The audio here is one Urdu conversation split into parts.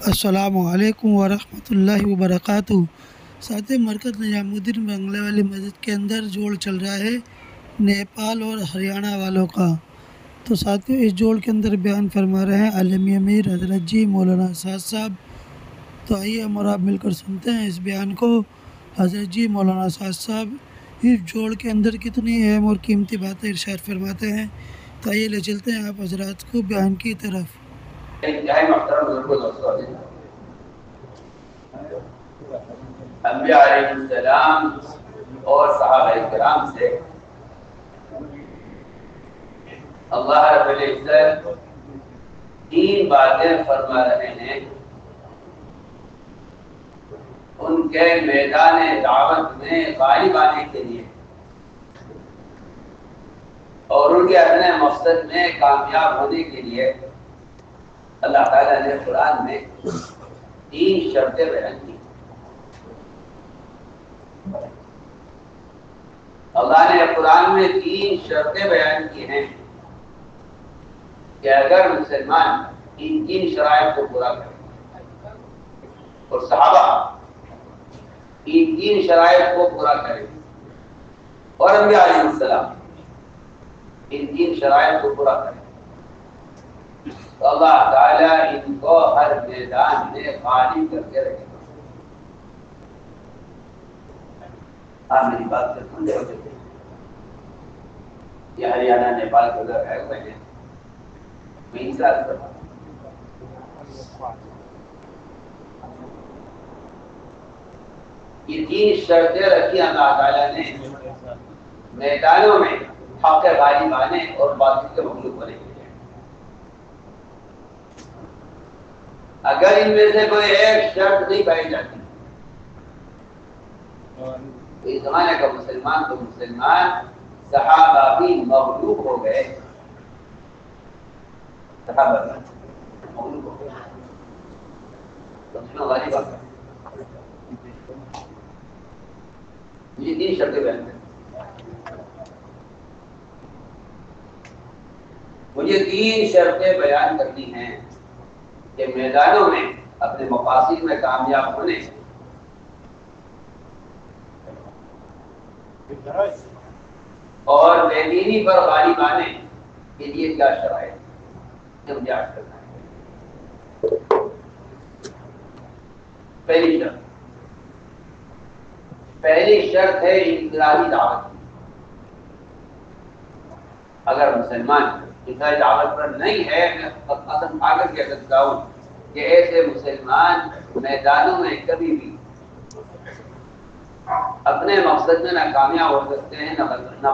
السلام علیکم ورحمۃ اللہ وبرکاتہ۔ ساتھ مرکز نظام الدین بنگلے والی مسجد کے اندر جوڑ چل رہا ہے نیپال اور ہریانہ والوں کا۔ تو ساتھیوں اس جوڑ کے اندر بیان فرما رہے ہیں عالمی امیر حضرت جی مولانا اسد صاحب۔ تو آئیے ہم اور آپ مل کر سنتے ہیں اس بیان کو۔ حضرت جی مولانا اسد صاحب اس جوڑ کے اندر کتنی اہم اور قیمتی باتیں ارشاد فرماتے ہیں۔ تو آئیے لے چلتے ہیں آپ حضرات کو بیان کی طرف۔ انتہائی محترم بزرگوں دوستوں انبیاء علیہ السلام اور صحابہ کرام سے اللہ رب العزت تین باتیں فرما رہے ہیں ان کے میدان دعوت میں غالب آنے کے لیے اور ان کے اپنے مقصد میں کامیاب ہونے کے لیے اللہ تعالیٰ نے قرآن میں تین شرطیں بیان کی۔ اللہ نے قرآن میں تین شرطیں بیان کی ہیں کہ اگر مسلمان ان تین شرائط کو پورا کرے اور صحابہ ان تین شرائط کو پورا کرے اور انبیاء علیہ السلام ان تین شرائط کو پورا کرے تو اللہ تعالیٰ ان کو ہر میدان میں غالب کر کے رکھے گا۔ آپ میری بات سے سمجھے ہو چکے یہ ہریانہ نیپال کے ادھر ہے ہوئے ہیں میں ان سے عرض کرتا ہوں یہ تین شرطیں رکھی اللہ تعالیٰ نے میدانوں میں حق غالب آنے اور باطل کے مغلوب ہونے کے لیے۔ اگر ان میں سے کوئی ایک شرط نہیں پائی جاتی تو اس زمانے کا مسلمان تو مسلمان صحابہ بھی مغلوب ہو گئے، صحابہ بھی مغلوب ہو گئے، دشمن غالب آ گئے۔ یہ تین شرطیں بیان کریں، مجھے تین شرطیں بیان کرنی ہیں کہ میدانوں میں اپنے مقاصد میں کامیاب ہونے اور بے دینی پر غالب آنے کے لیے کیا شرائط ہے مجھے عرض کرنا ہے۔ پہلی شرط ہے انفرادی دعوت۔ اگر مسلمان انفرادی دعوت پر نہیں ہے، میں قسم آ کر کہہ سکتا ہوں کہ ایسے مسلمان میدانوں میں کبھی بھی اپنے مقصد میں نہ کامیاب ہو سکتے ہیں نہ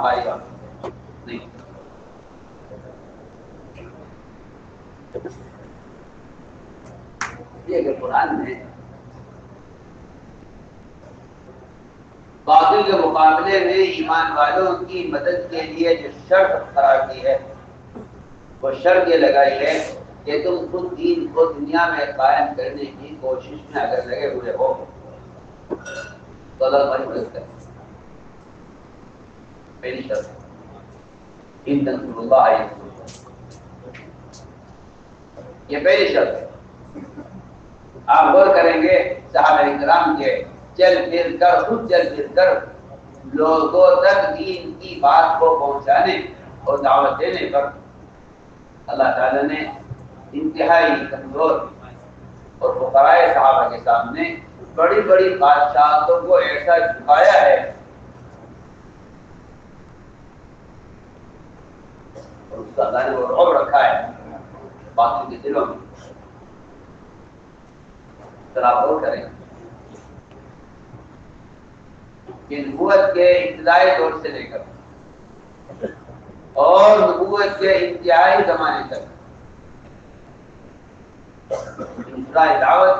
غالب آ سکتے ہیں، نہیں۔ یہ کہ قرآن میں باطل کے مقابلے میں ایمان والوں کی مدد کے لیے جو شرط قرار کی ہے وہ شرط یہ لگائی ہے کہ تم خود دین کو دنیا میں قائم کرنے کی کوشش میں اگر لگے ہوئے ہو تو اللہ تمہاری مدد کرے۔ پہلی شرط ان تنصروا اللہ ینصرکم، یہ پہلی شرط ہے۔ آپ غور کریں گے صحابہ کرام کے چل پھر کر خود چل پھر کر لوگوں تک دین کی بات کو پہنچانے اور دعوت دینے پر اللہ تعالیٰ نے انتہائی کمزور اور فقراء صحابہ کے سامنے بڑی بڑی بادشاہتوں کو ایسا جھکایا ہے اور اس کا اللہ نے وہ رعب رکھا ہے باطل کے دلوں میں۔ ذرا غور کریں کہ نبوت کے ابتدائی دور سے لے کر اور نبوت کے انتہائی زمانے تک انفرادی دعوت،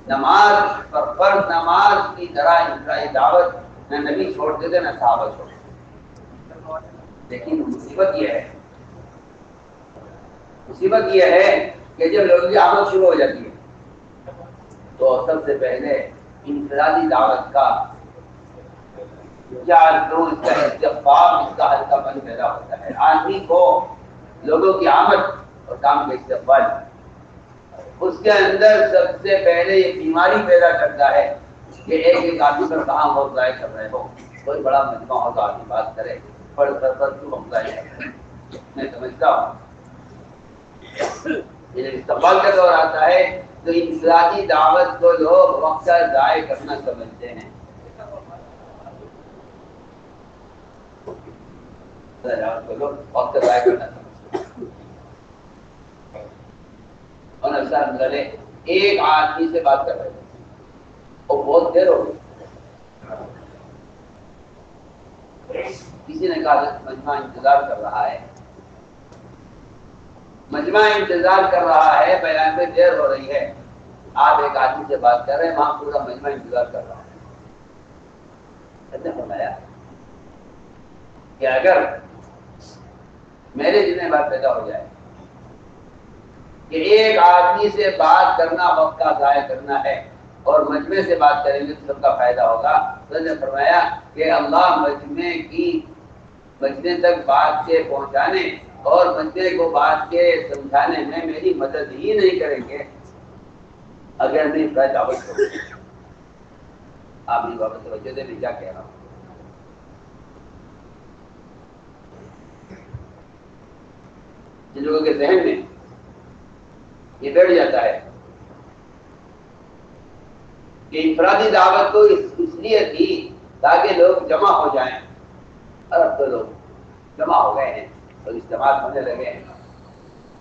نماز پر فرض نماز کی طرح انفرادی دعوت نہ نبی چھوڑتے تھے نہ صحابہ چھوڑتے تھے۔ لیکن مصیبت یہ ہے کہ جب لوگوں کی آمد شروع ہو جاتی ہے تو سب سے پہلے انفرادی دعوت کا کیا اس کا استقبال، اس کا ہلکا پن پیدا ہوتا ہے۔ آدمی کو لوگوں کی آمد اور کام کا استقبال اس کے اندر سب سے پہلے یہ بیماری پیدا کرتا ہے کہ ایک آدمی پر کہاں حوصلہ کر رہے ہو، کوئی بڑا مجمع ہوگا آدمی بات کرے پر کیوں حوصلہ کر رہے، میں سمجھتا ہوں یہ استقبال کا دور آتا ہے تو انفرادی دعوت کو لوگ وقت کا ضائع کرنا سمجھتے ہیں. وقت کا ضائع کرنا سمجھتے ہیں. اور ایسا ایک آدمی سے بات کر رہے تھے اور بہت دیر ہو گئی. کسی نے کہا مجمع انتظار کر رہا ہے، مجمع انتظار کر رہا ہے، بیان میں دیر ہو رہی ہے، آپ ایک آدمی سے بات کر رہے ہیں، وہاں پورا مجمع انتظار کر رہا ہے. ایسے فرمایا کہ اگر میرے دل میں بات پیدا ہو جائے کہ ایک آدمی سے بات کرنا وقت کا ضائع کرنا ہے اور مجمع سے بات کریں گے تو سب کا فائدہ ہوگا، تو نے فرمایا کہ اللہ مجمع تک بات کے پہنچانے اور مجمع کو بات کے سمجھانے میں میری مدد ہی نہیں کریں گے اگر میں اس کا دعوت کروں. آپ میری بابت توجہ دے، میں کیا کہہ رہا ہوں. جن لوگوں کے ذہن میں یہ بیٹھ جاتا ہے کہ انفرادی دعوت تو اس لیے تھی تاکہ لوگ جمع ہو جائیں، اور اب تو لوگ جمع ہو گئے ہیں اور استعمال ہونے لگے ہیں،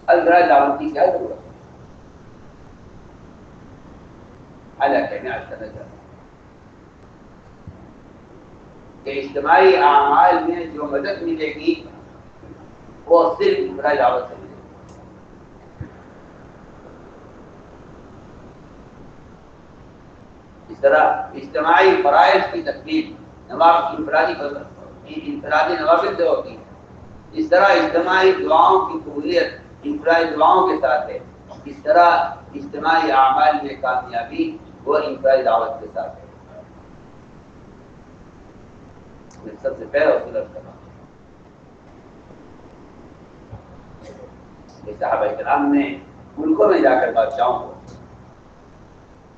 انفرادی دعوت کی کیا ضرورت ہے. حالانکہ میں آج کرنا چاہتا ہوں کہ اجتماعی اعمال میں جو مدد ملے گی وہ صرف انفرادی دعوت سے ملے گی. اس طرح اجتماعی فرائض کی تکمیل انفرادی نوافل سے ہوتی ہے، اس طرح اجتماعی دعاؤں کی قبولیت انفرادی دعاؤں کے ساتھ ہے، اس طرح اجتماعی اعمال میں کامیابی وہ انفرادی دعوت کے ساتھ ہے. میں سب سے پہلے وصول کر رہا ہوں کہ صحابہ کرام نے ملکوں میں جا کر بادشاہوں کو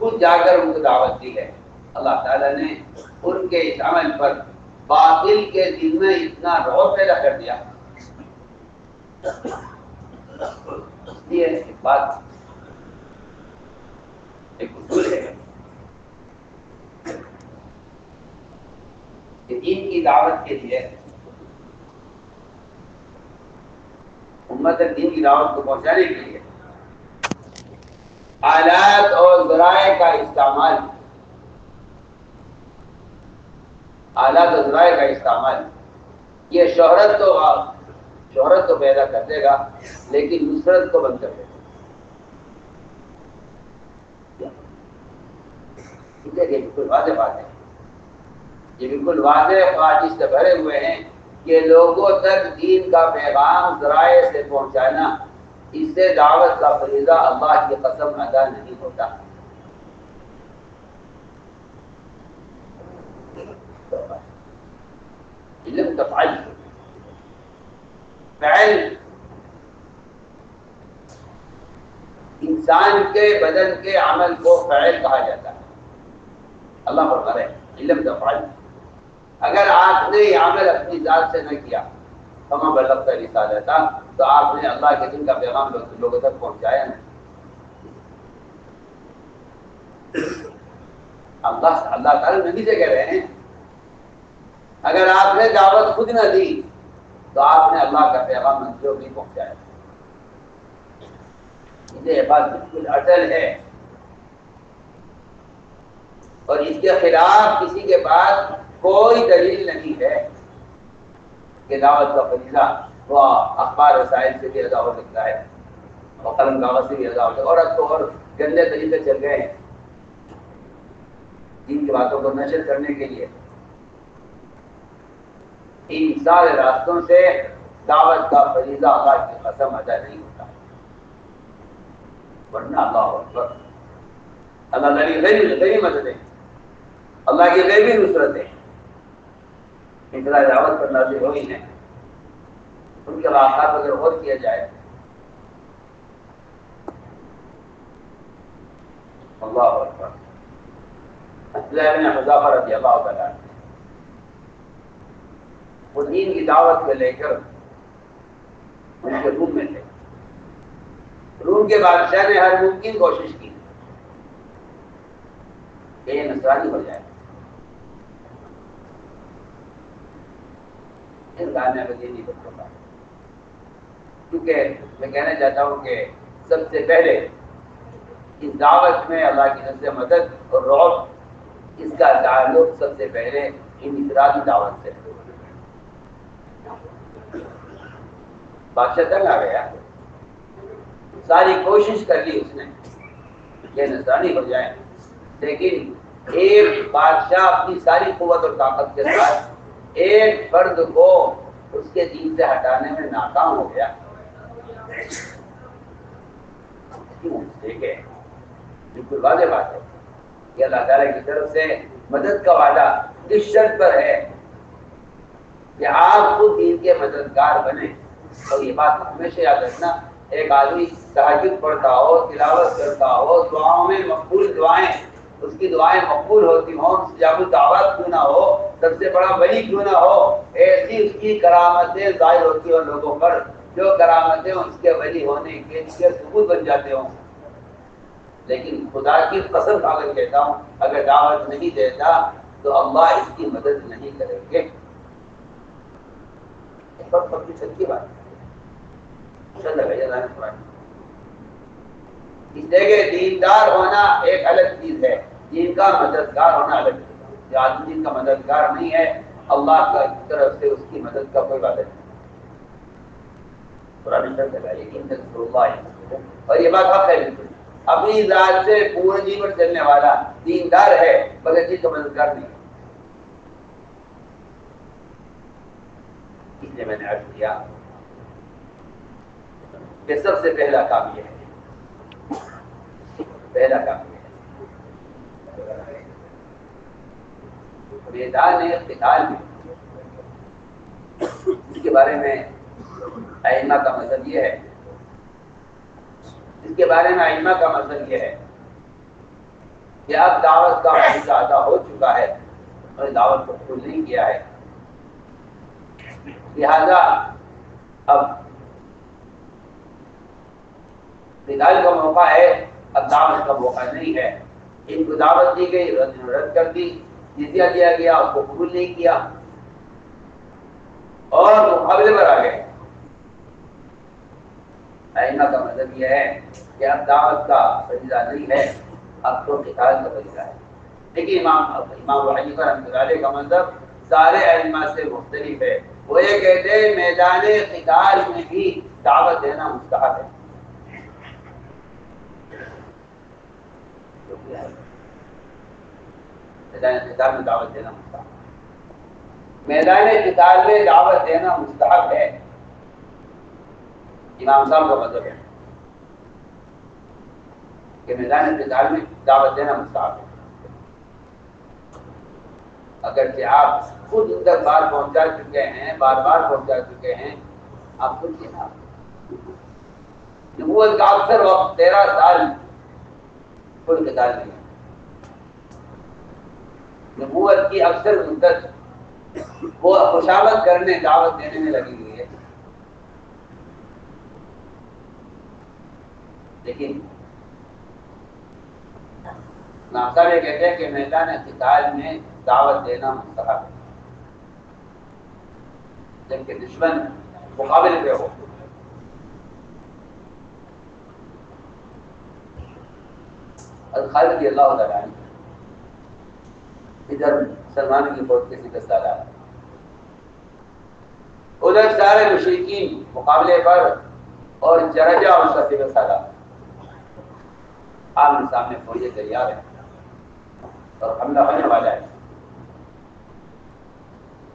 خود جا کر ان کو دعوت دی ہے. اللہ تعالیٰ نے ان کے اس عمل پر باطل کے دل میں اتنا رعب پیدا کر دیا. یہ ایک بات ایک اصول ہے کہ دین کی دعوت کے لیے امت دین کی دعوت کو پہنچانے کے لیے آلات اور ذرائع کا استعمال، آلات اور ذرائع کا استعمال یہ شہرت تو پیدا کر دے گا لیکن نصرت کو بند کر دے گا. یہ بالکل واضح بات ہے، یہ بالکل واضح خواہش سے بھرے ہوئے ہیں کہ لوگوں تک دین کا پیغام ذرائع سے پہنچانا، اس سے دعوت کا فریضہ اللہ کی قسم ادا نہیں ہوتا. علم تفعل فعل انسان کے بدن کے عمل کو فعل کہا جاتا ہے. اللہ فرما رہے ہیں علم تفعل، اگر آپ نے یہ عمل اپنی ذات سے نہ کیا فما بلغت رسالتہ، تو آپ نے اللہ کے دین کا پیغام لوگوں تک پہنچایا نہیں. اللہ تعالیٰ نبی سے کہہ رہے ہیں اگر آپ نے دعوت خود نہ دی تو آپ نے اللہ کا پیغام منظور نہیں پہنچایا. یہ بات بالکل اٹل ہے اور اس کے خلاف کسی کے پاس کوئی دلیل نہیں ہے کہ دعوت کا فریضہ وہ اخبار رسائل سے بھی ادا ہو سکتا ہے اور قلم کاغذ سے بھی ادا ہو سکتا ہے. اور اب تو اور گندے طریقے چل گئے ہیں دین کی باتوں کو نشر کرنے کے لیے. ان سارے راستوں سے دعوت کا فریضہ اللہ کی قسم ادا نہیں ہوتا، ورنہ اللہ اکبر اللہ کی غیبی مددیں، اللہ کی غیبی نصرتیں انفرادی دعوت پر نازل ہوئی ہیں. ان کے واقعات اگر غور کیا جائے اللہ اکبر. عبداللہ بن حذافہ رضی اللہ تعالیٰ عنہ وہ دین کی دعوت کو لے کر ان کے روم میں تھے. روم کے بادشاہ نے ہر ممکن کوشش کی کہ یہ نصرانی ہو جائے. اس کامیابی نہیں بن سکتا، کیونکہ میں کہنا چاہتا ہوں کہ سب سے پہلے اس دعوت میں اللہ کی طرف سے مدد اور رعب، اس کا تعلق سب سے پہلے انفرادی دعوت سے. بادشاہ تنگ آ گیا، ساری کوشش کر لی اس نے کہ نصرانی ہو جائے، لیکن ایک بادشاہ اپنی ساری قوت اور طاقت کے ساتھ ایک فرد کو اس کے دین سے ہٹانے میں ناکام ہو گیا. ٹھیک ہے، بالکل واضح بات ہے کہ اللہ تعالیٰ کی طرف سے مدد کا وعدہ اس شرط پر ہے کہ آپ خود دین کے مددگار بنیں. اور یہ بات ہمیشہ یاد رکھنا، ایک آدمی تہجد پڑھتا ہو، تلاوت کرتا ہو، دعاؤں میں مقبول دعائیں، اس کی دعائیں مقبول ہوتی ہوں، استجاب الدعوات کیوں نہ ہو، سب سے بڑا ولی کیوں نہ ہو، ایسی اس کی کرامتیں ظاہر ہوتی ہیں لوگوں پر، جو کرامتیں اس کے ولی ہونے کے لیے ثبوت بن جاتے ہوں. لیکن خدا کی قسم کھا کر کہتا ہوں، اگر دعوت نہیں دیتا تو اللہ اس کی مدد نہیں کریں گے. سب کی سچی بات ہے. اس لیے کہ دیندار ہونا ایک الگ چیز ہے، دین کا مددگار ہونا الگ چیز ہے. جو آدمی دین کا مددگار نہیں ہے، اللہ کی طرف سے اس کی مدد کا کوئی وعدہ نہیں. اور یہ بات حق ہے بالکل. اپنی ذات سے پورے جی پر چلنے والا دیندار ہے مگر جس کا مددگار نہیں. اس لیے میں نے عرض کیا کہ سب سے پہلا کام یہ ہے، میدان قتال میں اس کے بارے میں ائمہ کا مذہب یہ ہے، کہ اب دعوت کا فریضہ ادا ہو چکا ہے اور دعوت کو قبول نہیں کیا ہے، لہذا اب قتال کا موقع ہے، اب دعوت کا موقع نہیں ہے. ان کو دعوت دی گئی، رد کر دی، جزیہ دیا گیا، اس کو قبول نہیں کیا اور مقابلے پر آ گئے. ائمہ کا مطلب یہ ہے کہ اب دعوت کا فریضہ نہیں ہے، اب تو قتال کا فریضہ ہے. لیکن امام ابو حنیفہ رحمۃ اللہ علیہ کا مذہب سارے ائمہ سے مختلف ہے. وہ یہ کہتے ہیں میدان قتال میں بھی دعوت دینا مستحب ہے. میدان قتال میں دعوت دینا مستحب ہے. میدان قتال میں دعوت دینا مستحب ہے. امام صاحب کا مذہب ہے کہ میدان قتال میں دعوت دینا مستحب ہے. اگرچہ آپ خود ان تک بار پہنچا چکے ہیں، بار بار پہنچا چکے ہیں، آپ خود کے نام نبوت کا اکثر وقت 13 سال خود قتال میں، نبوت کی اکثر مدت وہ خوشامد کرنے، دعوت دینے میں لگی ہوئی ہے. لیکن امام صاحب یہ کہتے ہیں کہ میدان قتال میں دعوت دینا مستحب ہے جبکہ دشمن مقابلے پہ ہو. خالد رضی اللہ تعالیٰ عنہ ادھر سلمان کی فوج کے 10 سالہ، ادھر سارے مشرکین مقابلے پر اور جرجہ اور سفید سالہ آمنے سامنے فوجیں تیار ہیں اور حملہ ہونے والا ہے.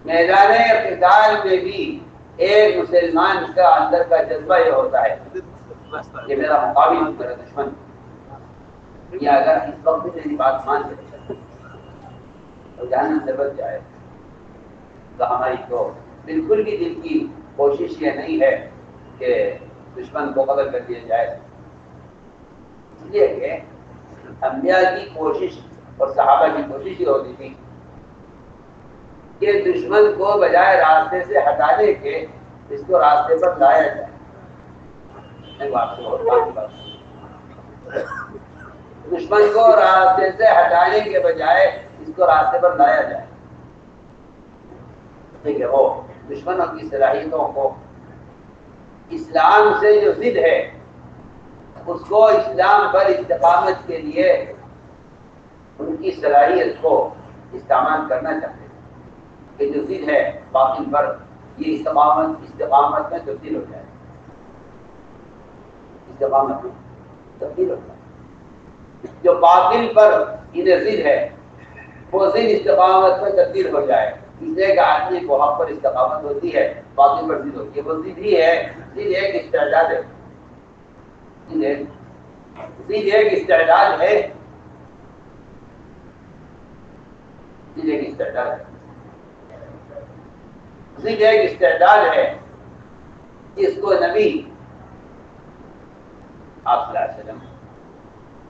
میدان قتال میں بھی ایک مسلمان کا اندر کا جذبہ یہ ہوتا ہے کہ میرا مقابل، میرا دشمن، یا اگر اس وقت بھی میری بات مان لے اور جہنم سے بچ جائے تو ہماری تو بالکل بھی دل کی کوشش یہ نہیں ہے کہ دشمن کو قتل کر دیا جائے. اس لیے کہ انبیاء کی کوشش اور صحابہ کی کوشش یہ ہوتی تھی کہ دشمن کو بجائے راستے سے ہٹانے کے اس کو راستے پر لایا جائے. دشمن کو راستے سے ہٹانے کے بجائے اس کو راستے پر لایا جائے. ٹھیک ہے، وہ دشمنوں کی صلاحیتوں کو اسلام سے جو ضد ہے اس کو اسلام پر استقامت کے لیے ان کی صلاحیت کو استعمال کرنا چاہتے ہیں کہ جو ضد ہے باطل پر یہ استقامت میں تبدیل ہو جائے. استقامت میں تبدیل ہو جائے. جو باطل پر انہیں ضد ہے وہ ضد استقامت میں تبدیل ہو جائے. اس لیے کہ آدمی کو حق پر استقامت ہوتی ہے، باطل پر ضد ہوتی ہے. وہ ضد ہی ہے، ضد ایک استعداد ہے. ضد ایک استعداد ہے. ضد ایک استعداد ہے. ضد ایک استعداد ہے جس کو نبی آپ صلی اللہ علیہ وسلم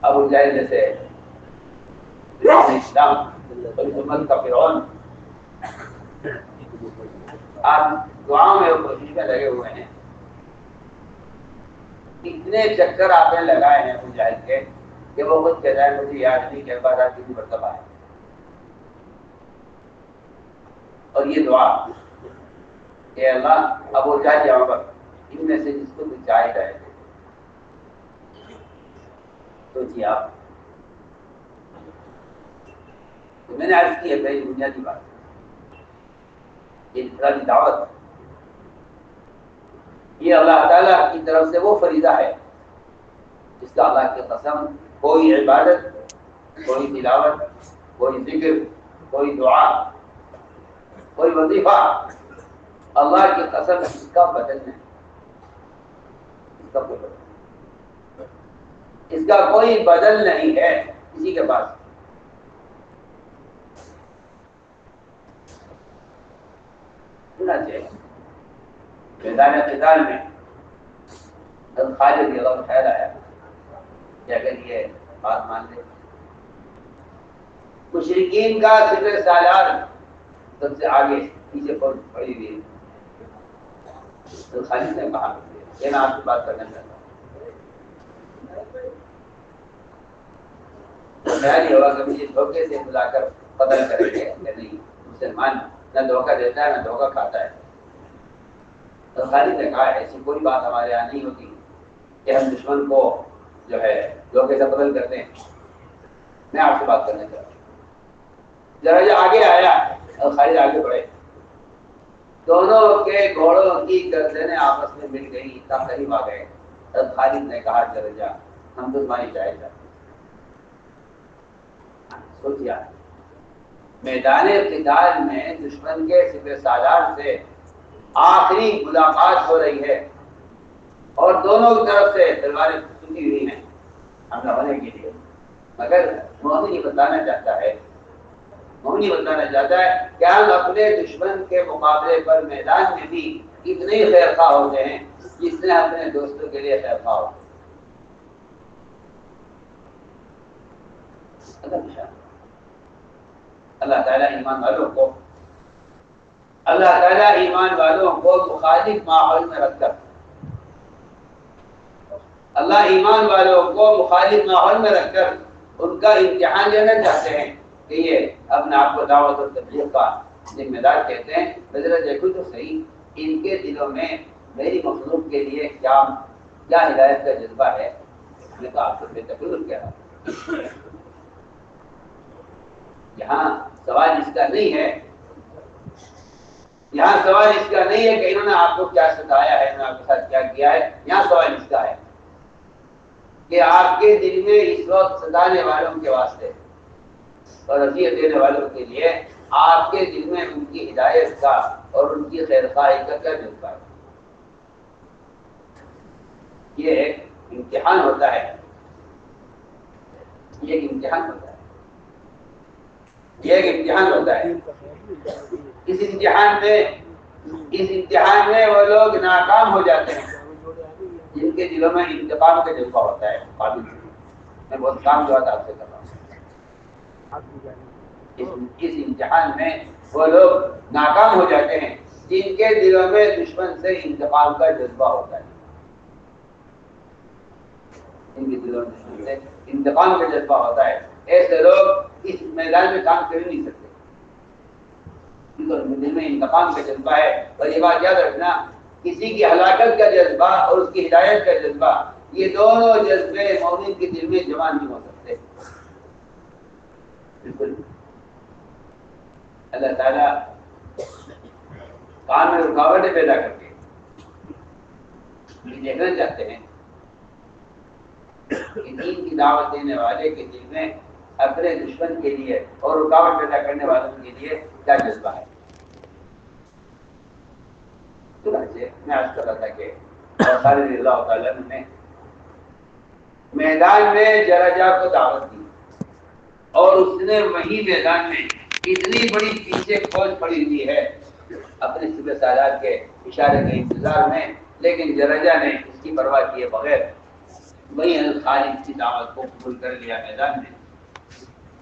ابو جہل جیسے اسلام اور امت کا فرعون آپ دعاؤں میں اور کوشش میں لگے ہوئے ہیں. اتنے چکر آپ نے لگائے ہیں ابو جہل کے کہ وہ خود کہتا ہے مجھے یاد نہیں کہ بعد کتنی مرتبہ ہے. اور یہ دعا کہ اللہ ابو جہل یا عمر ان میں سے جس کو بھی چاہے جائے تو جی آپ تو میں نے عرض کی ہے پہلی بنیادی بات یہ انفرادی دعوت یہ اللہ تعالیٰ کی طرف سے وہ فریضہ ہے جس کا اللہ کی قسم کوئی عبادت، کوئی تلاوت، کوئی ذکر، کوئی دعا، کوئی وظیفہ اللہ کی قسم اس کا بدل نہیں. اس کا کوئی بدل نہیں ہے کسی کے پاس. میدان قتال میں خالد یہ خیال آیا کہ اگر یہ بات مان لے مشرکین کا سپہ سالار سب سے آگے پیچھے پڑی ہوئی تو خالد نے کہا کہ میں آپ سے بات کرنا چاہتا ہوں. خیال یہ ہوگا کہ مجھے دھوکے سے بلا کر قتل کریں گے کہ نہیں مسلمان نہ دھوکہ دیتا ہے نہ دھوکہ کھاتا ہے. تو خالد نے کہا ایسی کوئی بات ہمارے یہاں نہیں ہوتی کہ ہم دشمن کو جو ہے دھوکے سے قتل کرتے ہیں. میں آپ سے بات کرنا چاہتا ہوں. ذرا جو آگے آیا اور خالد آگے بڑھے دونوں کے گھوڑوں کی گردنیں آپس میں مل گئی اتنا قریب آ گئے. تب خالد نے کہا چل جا ہم تو تمہاری چاہے جاتے. سوچیا میدان قتال میں دشمن کے سپہ سالار سے آخری ملاقات ہو رہی ہے اور دونوں کی طرف سے تلواریں ٹوٹی ہوئی ہیں حملہ ہونے کے لیے. مگر مومن یہ بتانا چاہتا ہے کہ ہم اپنے دشمن کے مقابلے پر میدان میں بھی اتنے ہی خیر خواہ ہوتے ہیں جس نے اپنے دوستوں کے لیے خیر خواہ ہو. اللہ تعالیٰ ایمان والوں کو مخالف ماحول میں رکھ کر ان کا امتحان لینا چاہتے ہیں کہ یہ اپنے آپ کو دعوت اور تبلیغ کا ذمہ دار کہتے ہیں. ذرا دیکھو تو صحیح ان کے دلوں میں میری مخلوق کے لیے کیا ہدایت کا جذبہ ہے. میں تو آپ کو بے تکلف کہہ رہا ہوں. یہاں سوال اس کا نہیں ہے کہ انہوں نے آپ کو کیا ستایا ہے، انہوں نے آپ کے ساتھ کیا کیا ہے. یہاں سوال اس کا ہے کہ آپ کے دل میں اس وقت ستانے والوں کے واسطے اور اذیت دینے والوں کے لیے آپ کے دل میں ان کی ہدایت کا اور ان کی خیر خواہی کا کیا جذبہ ہے. یہ ایک امتحان ہوتا ہے. اس امتحان میں وہ لوگ ناکام ہو جاتے ہیں جن کے دلوں میں انتقام کا جذبہ ہوتا ہے. میں بہت کام جو آپ سے کر رہا ہوں. اس امتحان میں وہ لوگ ناکام ہو جاتے ہیں جن کے دلوں میں دشمن سے انتقام کا جذبہ ہوتا ہے. ان کے دلوں میں دشمن سے انتقام کا جذبہ ہوتا ہے. ایسے لوگ اس میدان میں کام کر نہیں سکتے. دل میں انتقام کا جذبہ ہے. اور یہ بات یاد رکھنا، کسی کی ہلاکت کا جذبہ اور اس کی ہدایت کا جذبہ، یہ دونوں جذبے مومن کے دل میں جمع نہیں ہو سکتے. بالکل اللہ تعالیٰ کام میں رکاوٹیں پیدا کر کے یہ دیکھنا چاہتے ہیں کہ دین کی دعوت دینے والے کے دل میں اپنے دشمن کے لیے اور رکاوٹ پیدا کرنے والوں کے لیے کیا جذبہ ہے. میں عرض کر رہا تھا کہ رضی اللہ تعالیٰ نے میدان میں جرجا کو دعوت دی اور اس نے وہی میدان میں اتنی بڑی پیچھے فوج پڑی ہوئی ہے اپنے صبح سالات کے اشارے کے انتظار میں، لیکن جرجا نے اس کی پرواہ کیے بغیر وہی خالد کی دعوت کو قبول کر لیا میدان میں.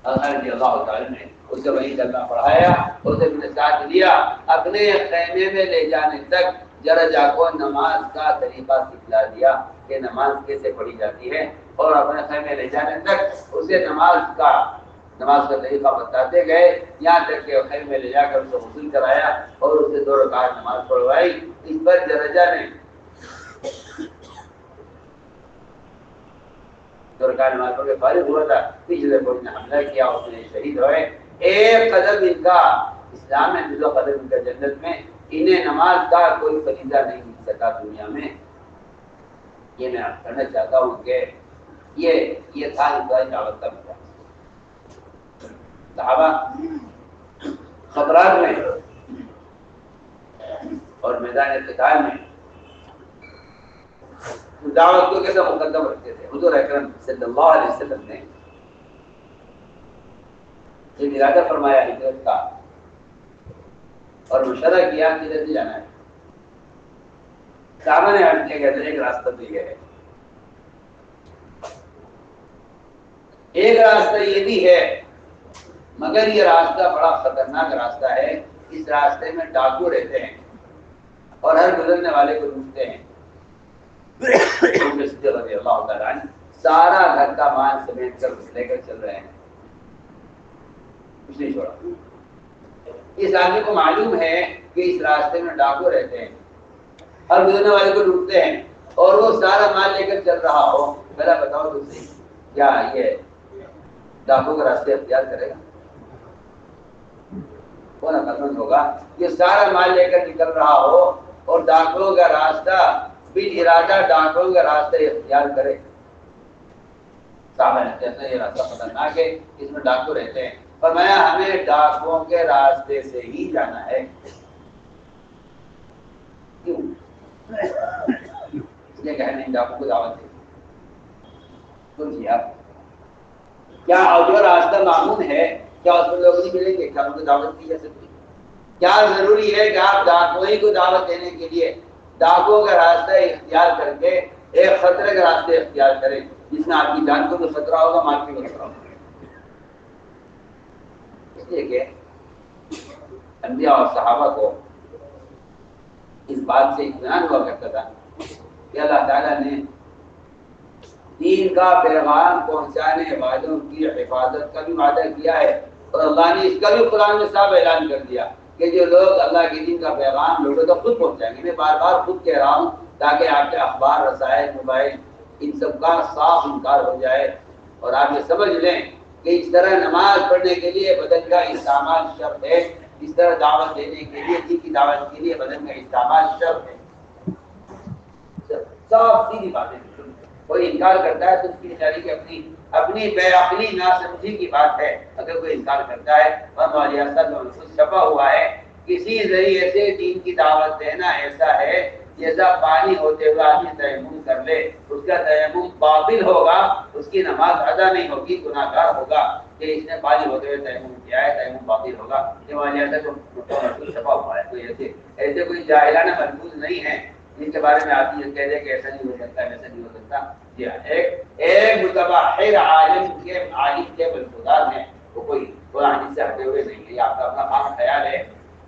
رضی اللہ تعالیٰ نے اسے وہی کلمہ پڑھایا، اسے اپنے ساتھ لیا، اپنے خیمے میں لے جانے تک جرجا کو نماز کا طریقہ سکھلا دیا کہ نماز کیسے پڑھی جاتی ہے، اور اپنے خیمے لے جانے تک اسے نماز کا طریقہ بتاتے گئے، یہاں تک کہ خیمے لے جا کر اسے غسل کرایا اور اسے 2 رکعت نماز پڑھوائی. اس پر جرجا نے نماز پڑھ کے فارغ ہوا تھا. پچھلے فوج نے حملہ کیا، اس میں شہید ہوئے. ایک قدم ان کا اسلام میں، 2 قدم ان کا جنت میں. انہیں نماز کا کوئی فریضہ نہیں مل سکا دنیا میں. یہ میں کہنا چاہتا ہوں کہ یہ تھا انتہائی دعوت کا مقام. صحابہ خطرات میں اور میدان قتال میں دعوت کو کیسا مقدم رکھتے تھے. حضور اکرم صلی اللہ علیہ وسلم نے یہ ارادہ فرمایا ہجرت کا اور مشورہ کیا کدھر سے جانا ہے. صحابہ نے عرض کیا کہ ایک راستہ تو یہ ہے، ایک راستہ یہ بھی ہے، مگر یہ راستہ بڑا خطرناک راستہ ہے. اس راستے میں ڈاکو رہتے ہیں اور ہر گزرنے والے کو لوٹتے ہیں. رضی اللہ تعالیٰ عنہ سارا گھر کا مال سمیٹ کر لے کر چل رہے ہیں، کچھ نہیں چھوڑا. اس آدمی کو معلوم ہے کہ اس راستے میں ڈاکو رہتے ہیں، ہر گزرنے والے کو لوٹتے ہیں، اور وہ سارا مال لے کر چل رہا ہو. پہلا بتاؤ تو صحیح، کیا یہ ڈاکو کا راستے اختیار کرے گا؟ کون عقلمند ہوگا یہ سارا مال لے کر نکل رہا ہو اور ڈاکوؤں کا راستہ بال ارادہ ڈاکوؤں کا راستہ اختیار کرے؟ صحابہ نے کہتے ہیں یہ راستہ خطرناک ہے، اس میں ڈاکو رہتے ہیں. فرمایا ہمیں ڈاکوؤں کے راستے سے ہی جانا ہے. کیوں؟ اس لیے کہ نہیں ڈاکو کو دعوت دے. سنجھیے آپ، کیا جو راستہ معمول ہے کیا اس میں لوگ نہیں ملیں گے؟ کیا ان کو دعوت دی جا سکتی؟ کیا ضروری ہے کہ آپ ڈاکوئی کو دعوت دینے کے لیے ڈاکو کا راستہ اختیار کر کے ایک خطرے کا راستہ اختیار کریں جس میں آپ کی جان کو بھی خطرہ ہوگا، مال کی بھی خطرہ ہوگا؟ اس لیے کہ انبیاء اور صحابہ کو اس بات سے اطمینان ہوا کرتا تھا کہ اللہ تعالیٰ نے دین کا پیغام پہنچانے والوں کی حفاظت کا بھی وعدہ کیا ہے، اور اللہ نے اس کا بھی قرآن میں صاف اعلان کر دیا کہ جو لوگ اللہ کے دین کا پیغام لوگوں تک خود پہنچائیں گے. میں بار بار خود کہہ رہا ہوں تاکہ آپ کے اخبار، رسائل، موبائل ان سب کا صاف انکار ہو جائے اور آپ یہ سمجھ لیں کہ اس طرح نماز پڑھنے کے لیے بدن کا استعمال شرط ہے، اس طرح دعوت دینے کے لیے، دین کی دعوت کے لیے بدن کا استعمال شرط ہے. صاف سیدھی باتیں. کوئی انکار کرتا ہے تو اس کی بیچاری کی اپنی بے عقلی ناسمجھی کی بات ہے. اگر کوئی انکار کرتا ہے چھپا ہوا ہے کسی ذریعے سے دین کی دعوت دینا ایسا ہے جیسا پانی ہوتے ہوئے آدمی تیمم کر لے، اس کا تیمم باطل ہوگا، اس کی نماز ادا نہیں ہوگی، گناہ گار ہوگا کہ اس نے پانی ہوتے ہوئے تیمم کیا ہے، تیمم باطل ہوگا. چھپا ہوا ہے. کوئی ایسے کوئی جاہلانہ ملفوظ نہیں ہے جن کے بارے میں آدمی کہہ دے کہ ایسا نہیں ہو سکتا، ویسا نہیں ہو سکتا. جی ہاں، ایک متبحر عالم کے ملفوظات ہیں، وہ کوئی قرآن سے ہٹے ہوئے نہیں ہے، یہ آپ کا اپنا خاص خیال ہے،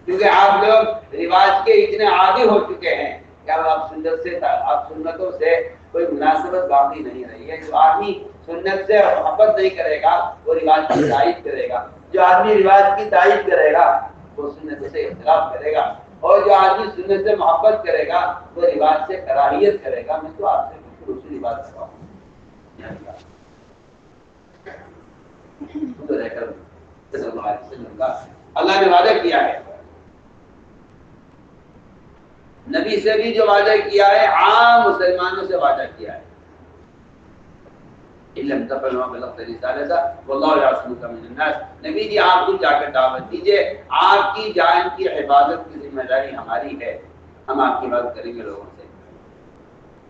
کیونکہ آپ لوگ رواج کے اتنے عادی ہو چکے ہیں کہ آپ سنتوں سے کوئی مناسبت باقی نہیں رہی ہے۔ جو آدمی سنت سے محبت نہیں کرے گا وہ رواج کی تائید کرے گا، جو آدمی رواج کی تائید کرے گا وہ سنت سے اختلاف کرے گا، اور جو آدمی سنت سے محبت کرے گا وہ رواج سے کراہیت کرے گا۔ میں تو آپ سے بالکل دوسری بات کر رہا ہوں، اللہ نے وعدہ کیا ہے، نبی سے بھی جو وعدہ کیا ہے عام مسلمانوں سے وعدہ کیا ہے، علم تفعلوا بلغت رسالتہ واللہ یعصمک من الناس۔ نبی جی آپ کو جا کر دعوت دیجئے، آپ کی جان کی حفاظت کی ذمہ داری ہماری ہے، ہم آپ کی مدد کریں گے لوگوں سے،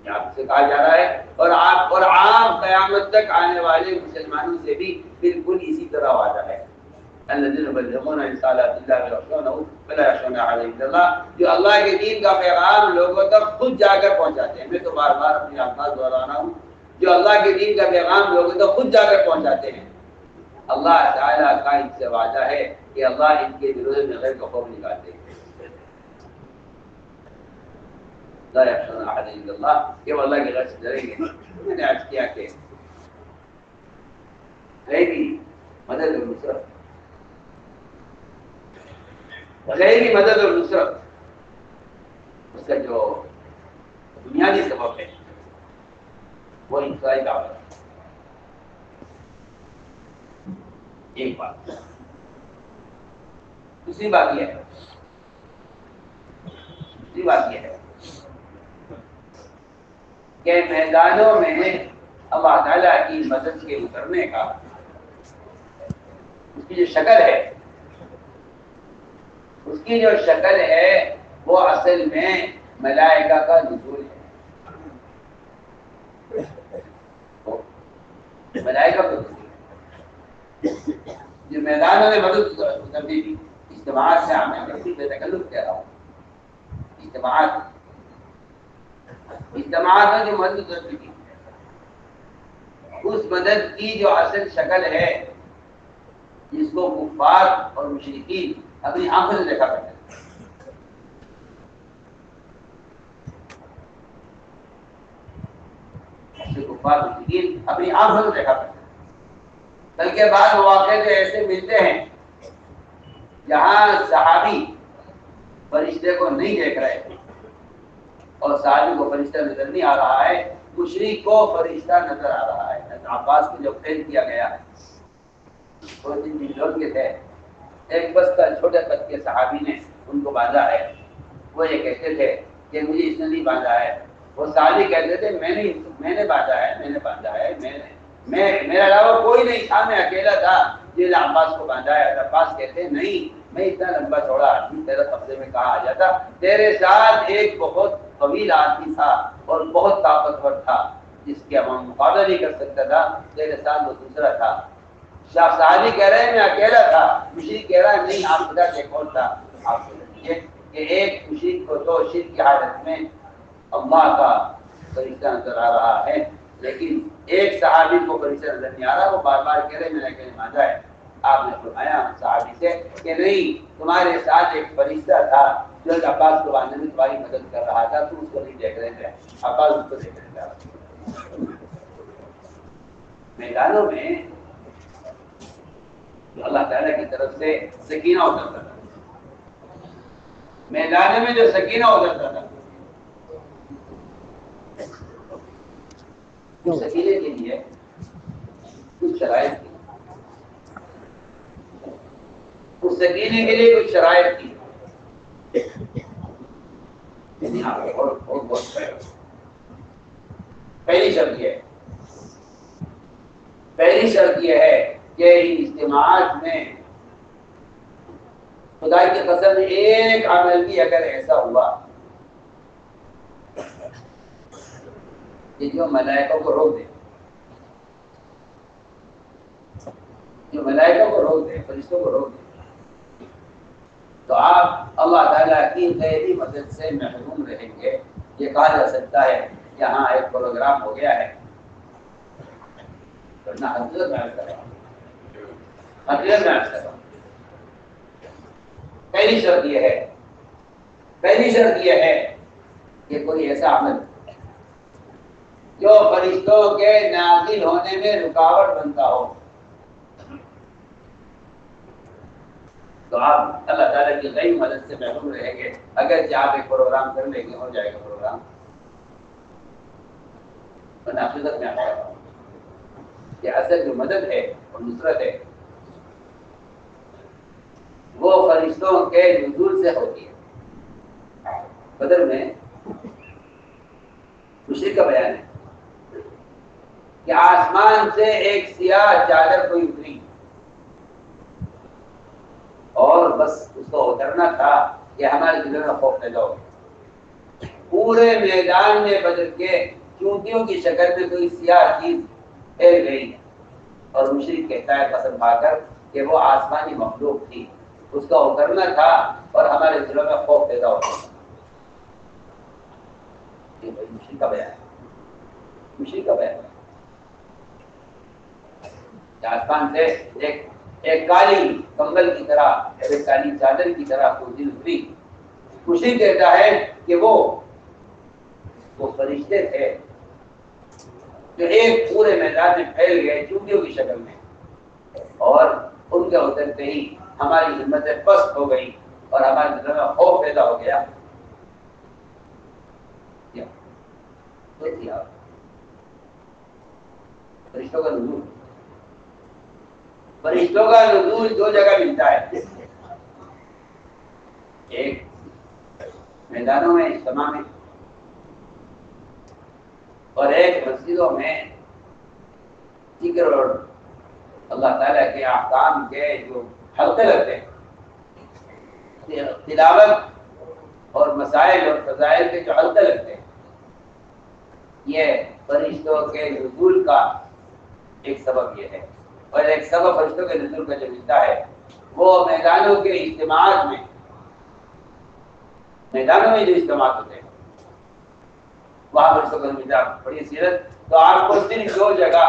یہ آپ سے کہا جا رہا ہے، اور آپ اور عام قیامت تک آنے والے مسلمانوں سے بھی بالکل اسی طرح وعدہ ہے۔ الذين يبلغون رسالات الله ويخشونه فلا يخشون احدا الا الله، جو اللہ کے دین کا پیغام لوگوں تک خود جا کر پہنچاتے ہیں۔ میں تو بار بار اپنی الفاظ دہرا رہا ہوں، جو اللہ کے دین کا پیغام لوگوں تک خود جا کر پہنچاتے ہیں، اللہ تعالیٰ کا ان سے وعدہ ہے کہ اللہ ان کے دلوں میں غیر کا خوف نکالتے ہیں۔ لا يخشون احدا الا الله، کہ وہ اللہ کے غیر سے ڈریں گے۔ میں نے عرض کیا کہ غیبی مدد اور نصرت، غیبی مدد اور نصرت، اس کا جو بنیادی سبب ہے وہ انفرادی دعوت ہے۔ ایک بات، دوسری بات یہ ہے کہ میدانوں میں اللہ تعالیٰ کی مدد کے اترنے کا اس کی جو شکل ہے وہ اصل میں ملائکہ کا نزول ہے، ملائکہ کا نزول ہے۔ جو میدانوں میں مدد اترتی تھی، اجتماعات سے میں کسی بے تکلف کہہ رہا ہوں، اجتماعات میں جو مدد اترتی تھی، اس مدد کی جو اصل شکل ہے جس کو کفار اور مشرکین اپنی آنکھوں سے دیکھا کرتے تھے، کفار مشرکین اپنی آنکھوں سے دیکھا کرتے تھے، بلکہ بعض مواقع تو ایسے ملتے ہیں جہاں صحابی فرشتے کو نہیں دیکھ رہے اور صحابی کو فرشتہ نظر نہیں آ رہا ہے، مشرک کو فرشتہ نظر آ رہا ہے۔ عباس کو جب فیل کیا گیا، دو تین دن کے تھے، ایک بستہ چھوٹے قد کے صحابی نے ان کو باندھا ہے، وہ یہ کہتے تھے کہ مجھے اس نے نہیں باندھا ہے، وہ صحابی کہتے تھے میں نے باندھا ہے، میرے علاوہ کوئی نہیں تھا، میں اکیلا تھا جس نے عباس کو باندھا ہے۔ عباس کہتے ہیں نہیں، میں اتنا لمبا چوڑا آدمی تیرے قبضے میں کہاں آ جاتا، تیرے ساتھ ایک بہت طویل آدمی تھا اور بہت طاقتور تھا جس کے ہم مقابلہ نہیں کر سکتا تھا، تیرے ساتھ وہ دوسرا تھا۔ شاہ صحابی کہہ رہے ہیں میں اکیلا تھا، مشرک کہہ رہا ہے نہیں آپ خدا کے کون تھا۔ آپ سمجھیے کہ ایک مشرک کو تو شرک کی حالت میں اللہ کا فرشتہ نظر آ رہا ہے، لیکن ایک صحابی کو فرشتہ نظر نہیں آ رہا، وہ بار بار کہہ رہے میں نے اکیلے مانگا ہے۔ آپ نے فرمایا صحابی سے کہ نہیں، تمہارے ساتھ ایک فرشتہ تھا جو عباس کو باندھنے میں تمہاری مدد کر رہا تھا، تم اس کو نہیں دیکھ رہے تھے، عباس اس کو دیکھ رہے تھے۔ میدانوں میں اللہ تعالیٰ کی طرف سے سکینہ اترتا تھا، میدانوں میں جو سکینہ اترتا تھا، اس سکینے کے لیے کچھ شرائط تھی، اس سکینے کے لیے کچھ شرائط تھی۔ پہلی شرط یہ ہے کہ ان اجتماعات میں خدا کی قسم ایک عمل بھی اگر ایسا ہوا کہ جو ملائکوں کو روک دے، فرشتوں کو روک دے، تو آپ اللہ تعالیٰ کی غیبی مدد سے محروم رہیں گے۔ یہ کہا جا سکتا ہے کہ ہاں ایک پروگرام ہو گیا ہے ورنہ حقیقت میں عرض کر رہا ہوں، حقیقت میں عرض کر رہا ہوں۔ پہلی شرط یہ ہے کہ کوئی ایسا عمل جو فرشتوں کے نازل ہونے میں رکاوٹ بنتا ہو، تو آپ اللہ تعالیٰ کی غیب مدد سے محروم رہیں گے۔ اگر آپ ایک پروگرام کر لیں گے، ہو جائے گا پروگرام، حقیقت میں آتا ہے کہ اصل جو مدد ہے اور نصرت ہے وہ فرشتوں کے نزول سے ہوتی ہے۔ بدر میں مشرک کا بیان ہے کہ آسمان سے ایک سیاہ چادر کوئی اتری اور بس اس کو اترنا تھا کہ ہمارے دلوں میں خوف پیدا ہو گیا۔ پورے میدان میں بدر کے چونٹیوں کی شکل میں کوئی سیاہ چیز پھیل گئی اور مشرک کہتا ہے قسم کھا کر کہ وہ آسمانی مخلوق تھی، اس کا اترنا تھا اور ہمارے دلوں میں خوف پیدا ہو گیا۔ یہ مشرک کا بیان ہے، مشرک کا بیان ہے کہ آسمان سے ایک کالی کمبل کی طرح، ایک کالی چادر کی طرح کوئی چیز اتری۔ مشرک کہتا ہے کہ وہ فرشتے تھے جو ایک پورے میدان میں پھیل گئے چونٹیوں کی شکل میں، اور ان کے اترتے ہی ہماری ہمتیں پست ہو گئی اور ہمارے دلوں میں خوف پیدا ہو گیا۔ فرشتوں کا نزول، فرشتوں کا نزول دو جگہ ملتا ہے، ایک میدانوں میں اجتماع میں اور ایک مسجدوں میں ذکر اور اللہ تعالیٰ کے احکام کے جو حلقے لگتے ہیں، تلاوت اور مسائل اور فضائل کے جو حلقے لگتے ہیں، یہ فرشتوں کے نزول کا ایک سبب یہ ہے۔ اور ایک سبب فرشتوں کے نزول کا جو ملتا ہے وہ میدانوں کے اجتماعات میں، میدانوں میں جو اجتماعات ہوتے ہیں وہاں فرشتوں کا ملتا ہے۔ بڑی سیرت تو آپ کو صرف دو جگہ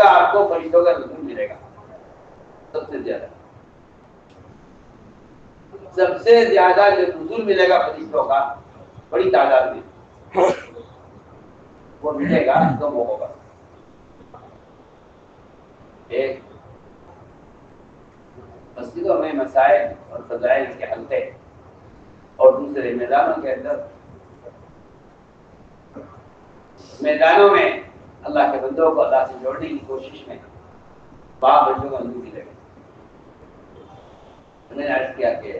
آپ کو فرشتوں کا نزول ملے گا، سب سے زیادہ جو نزول ملے گا فرشتوں کا بڑی تعداد میں، وہ ملے گا دو موقعوں پر۔ ایک مسجدوں میں مسائل اور فضائل کے حلقے، اور دوسرے میدانوں کے اندر، میدانوں میں اللہ کے بندوں کو اللہ سے جوڑنے کی کوشش میں باپ بچوں کا نزول ملے گا۔ میں نے عرض کیا کہ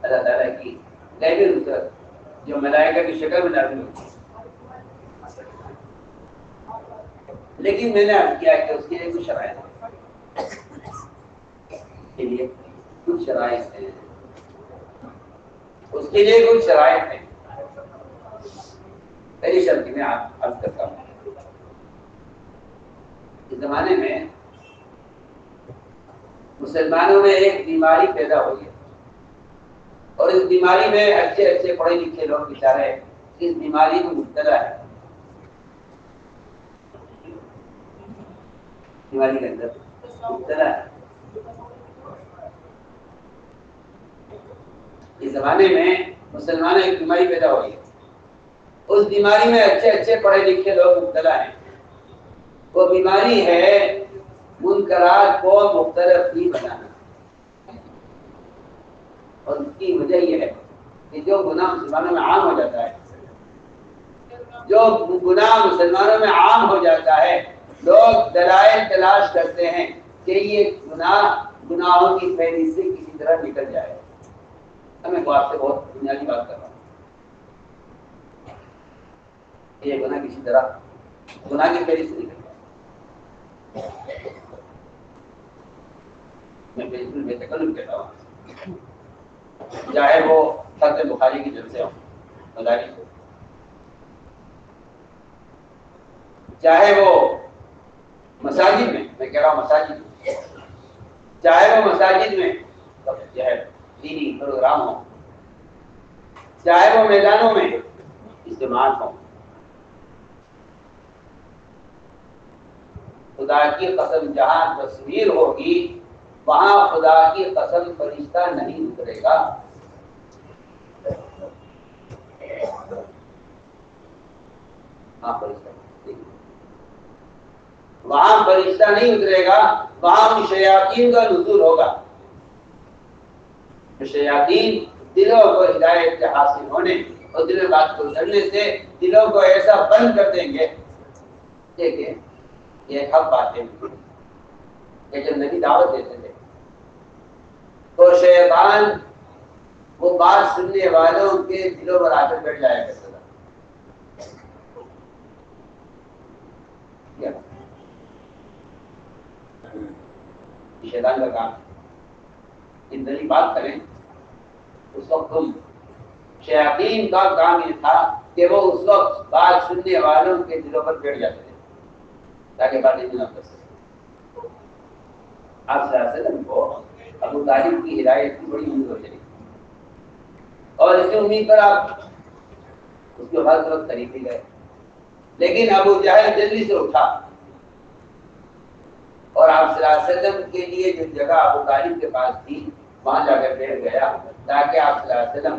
اللہ تعالیٰ کی غیبی نصرت جو ملائکہ کی شکل میں نازل ہوتی ہے، لیکن میں نے عرض کیا کہ اس کے لیے کچھ شرائط ہیں، کے لیے کچھ شرائط ہیں، اس کے لیے کچھ شرائط ہیں۔ پہلی شرط میں آپ عرض کرتا ہوں، اس زمانے میں مسلمانوں میں ایک بیماری پیدا ہوئی ہے، اور اس بیماری میں اچھے پڑھے لکھے لوگ بیچارے اس بیماری میں مبتلا ہے، بیماری کے اندر مبتلا ہے۔ اس زمانے میں مسلمانوں ایک بیماری پیدا ہوئی ہے، اس بیماری میں اچھے پڑھے لکھے لوگ مبتلا ہیں۔ وہ بیماری ہے منکرات کو مختلف ہی بنانا، اور اس کی وجہ یہ ہے کہ جو گناہ مسلمانوں میں عام ہو جاتا ہے، لوگ دلائل تلاش کرتے ہیں کہ یہ گناہوں کی فہرست سے کسی طرح نکل جائے۔ میں آپ سے بہت بنیادی بات کر رہا ہوں، یہ گناہ کسی طرح گناہ کی فہرست سے نکل جائے۔ میں بالکل بے تکلف کہتا ہوں، چاہے وہ خط بخاری کی جلسے ہوں مدارس ہو، چاہے وہ مساجد میں کہہ رہا ہوں مساجد میں، چاہے وہ مساجد میں جو ہے دینی پروگرام ہو، چاہے وہ میدانوں میں اجتماعات ہوں، خدا کی قسم جہاں تصویر ہوگی وہاں خدا کی قسم فرشتہ نہیں اترے گا. وہاں فرشتہ نہیں اترے گا، وہاں شیاطین کا نزول ہوگا. شیاطین دلوں کو ہدایت کے حاصل ہونے اور دل بات کو کرنے سے دلوں کو ایسا بند کر دیں گے. دیکھیں یہ حق باتیں کہ جب نبی دعوت دیتے تھے تو شیطان وہ بات سننے والوں کے دلوں پر آ کر بیٹھ جایا کرتا تھا. شیطان کا کام اتنی بات کریں اس وقت تم شیاطین کا کام یہ تھا کہ وہ اس وقت بات سننے والوں کے دلوں پر بیٹھ جاتے تھے تاکہ باتیں نہ کر سکے. آپ صلی اللہ علیہ وسلم کو ابو طالب کی ہدایت کی بڑی امید ہو جائے اور اس کی امید پر آپ اس کے بعد وقت قریب ہی گئے. لیکن ابو جہل جلدی سے اٹھا اور آپ صلی اللہ علیہ وسلم کے لیے جو جگہ ابو طالب کے پاس تھی وہاں جا کر بیٹھ گیا تاکہ آپ صلی اللہ علیہ وسلم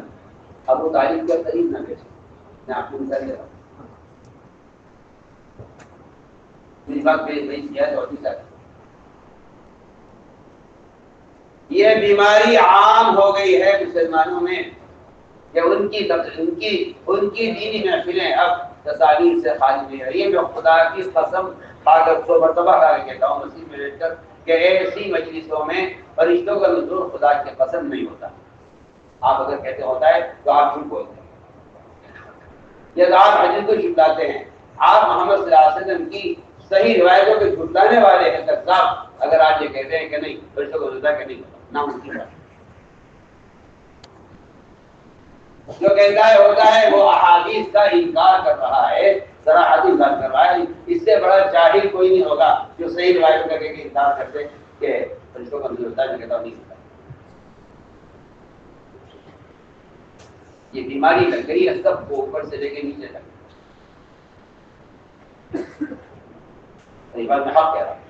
ابو طالب کے قریب نہ بیٹھے. میں آپ کو مثال دے رہا ہوں. میری بات یہ بیماری عام ہو گئی ہے مسلمانوں میں کہ ان کی دینی محفلیں اب تصاویر سے خالی نہیں رہی. میں خدا کی قسم کھا کر 100 مرتبہ کہتا ہوں مسجد میں بیٹھ کر کہ ایسی مجلسوں میں فرشتوں کا نزول خدا کی قسم نہیں ہوتا. آپ اگر کہتے ہوتا ہے تو آپ جھوٹ بولتے ہیں یا آپ حدیث کو جھٹلاتے ہیں. آپ محمد صلی اللہ علیہ وسلم کی صحیح روایتوں کے جھٹلانے والے ہیں کذاب. اگر آپ یہ کہتے ہیں کہ نہیں فرشتوں کو نزول کہ نہیں ناممکن ہے. جو کہتا ہے ہوتا ہے وہ احادیث کا انکار کر رہا ہے، صراحت انکار کر رہا ہے. اس سے بڑا جاہل کوئی نہیں ہوگا جو صحیح روایتوں کا کہ انکار کرتے کہ فرشتوں کا نزول ہوتا ہے. میں کہتا ہوں نہیں ہوتا. یہ بیماری لگ گئی ہے سب کو اوپر سے لے کے نیچے تک. بات میں حق کہہ رہا ہوں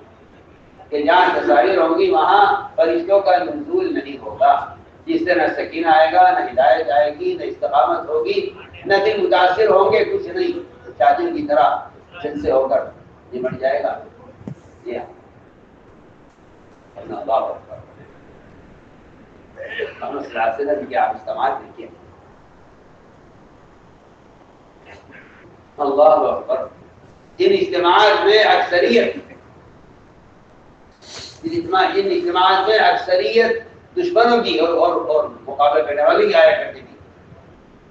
کہ جہاں تصاویر ہوں گی وہاں فرشتوں کا نزول نہیں ہوگا، جس سے نہ سکینہ آئے گا، نہ ہدایت آئے گی، نہ استقامت ہوگی، نہ دل متاثر ہوں گے. کچھ نہیں، چادر کی طرح جن سے ہو کر نمٹ جائے گا. یہ اللہ اکبر. ہم اس راستے سے کیا آپ استعمال دیکھیے. اللہ اکبر. جن اجتماعات میں اکثریت دشمنوں کی اور مقابلہ کرنے والی کی آیا کرتی تھی،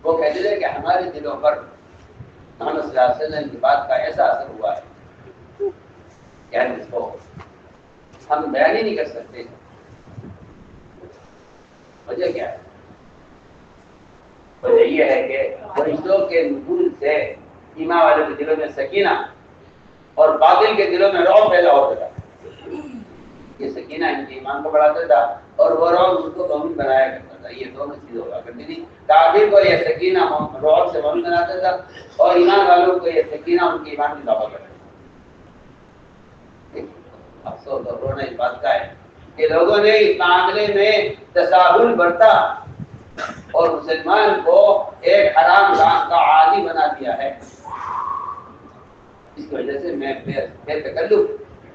وہ کہتے تھے کہ ہمارے دلوں پر محمد صلی اللہ علیہ وسلم کی بات کا ایسا اثر ہوا ہے کہ ہم اس کو ہم بیان ہی نہیں کر سکتے. وجہ کیا ہے؟ وجہ یہ ہے کہ فرشتوں کے نزول سے ایمان والوں کے دلوں میں سکینہ اور باطل کے دلوں میں رعب پیدا ہوتا تھا. یہ سکینہ ان کے ایمان کو بڑھاتا تھا اور وہ رعب ان کو مومن بنایا کرتا تھا. یہ دونوں چیزیں ہوا کرتی تھی. کافر کو یہ سکینہ رعب سے مومن بناتا تھا اور ایمان والوں کو یہ سکینہ ان کے ایمان میں اضافہ کرتا تھا. افسوس اور رونا اس بات کا ہے کہ لوگوں نے اس معاملے میں تساہل برتا اور مسلمان کو ایک حرام کام کا عادی بنا دیا ہے. اس کی وجہ سے میں بے تکلف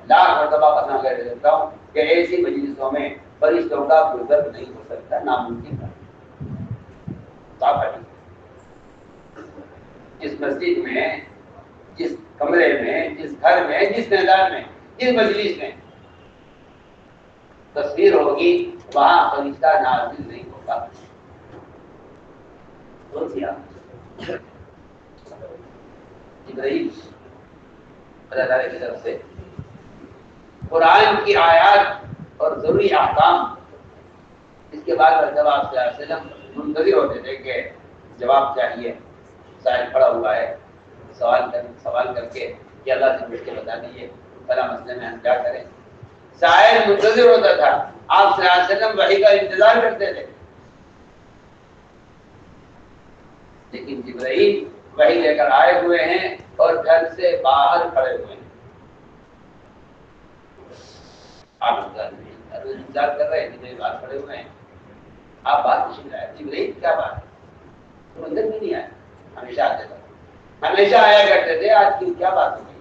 لاکھ مرتبہ قسم کر دیتا ہوں کہ ایسی مجلسوں میں فرشتوں کا گزر نہیں ہو سکتا، ناممکن ہے. جس مسجد میں، جس کمرے میں، جس گھر میں، جس میدان میں، جس مجلس میں تصویر ہوگی وہاں فرشتہ نازل نہیں ہوگا. ابراہیم اللہ تعالیٰ کی طرف سے قرآن کی آیات اور ضروری احکام، اس کے بعد جب آپ صلی اللہ علیہ وسلم منتظر ہوتے تھے کہ جواب چاہیے، سائل پڑا ہوا ہے، سوال کر کے کہ اللہ سے پوچھ کے بتا دیجیے فلاں مسئلے میں ہم کیا کریں. سائل منتظر ہوتا تھا، آپ صلی اللہ علیہ وسلم وحی کا انتظار کرتے تھے. لیکن جبرائیل وحی لے کر آئے ہوئے ہیں اور گھر سے باہر کھڑے ہوئے ہیں. آپ انتظار کر رہے ہیں جتنے بات پڑے ہوئے ہیں، آپ بات نہیں لائے جبرائیل کیا بات ہے، تو اندر بھی نہیں آئے، ہمیشہ آتے تھے، ہمیشہ آیا کرتے تھے، آج کی کیا بات ہو گئی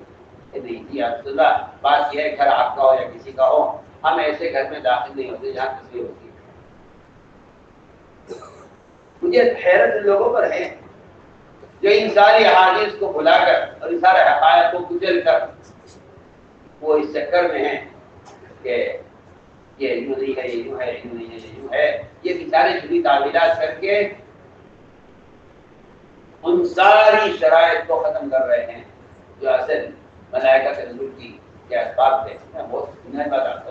کہ نہیں جی عبداللہ بات یہ ہے گھر آپ کا ہو یا کسی کا ہو، ہم ایسے گھر میں داخل نہیں ہوتے جہاں تصویر ہوتی ہے۔ مجھے حیرت ان لوگوں پر ہے جو ان ساری احادیث کو بھلا کر اور ان سارے حقائق کو کچل کر وہ اس چکر میں ہیں کہ یہ یوں نہیں ہے، یہ یوں ہے، یوں نہیں ہے، یہ یوں ہے، یہ بیچارے جھوٹی تعویلات کر کے ان ساری شرائط کو ختم کر رہے ہیں جو اصل ملائکہ کے نزول کی کے اسباب تھے۔ میں بہت نئی بات آپ کو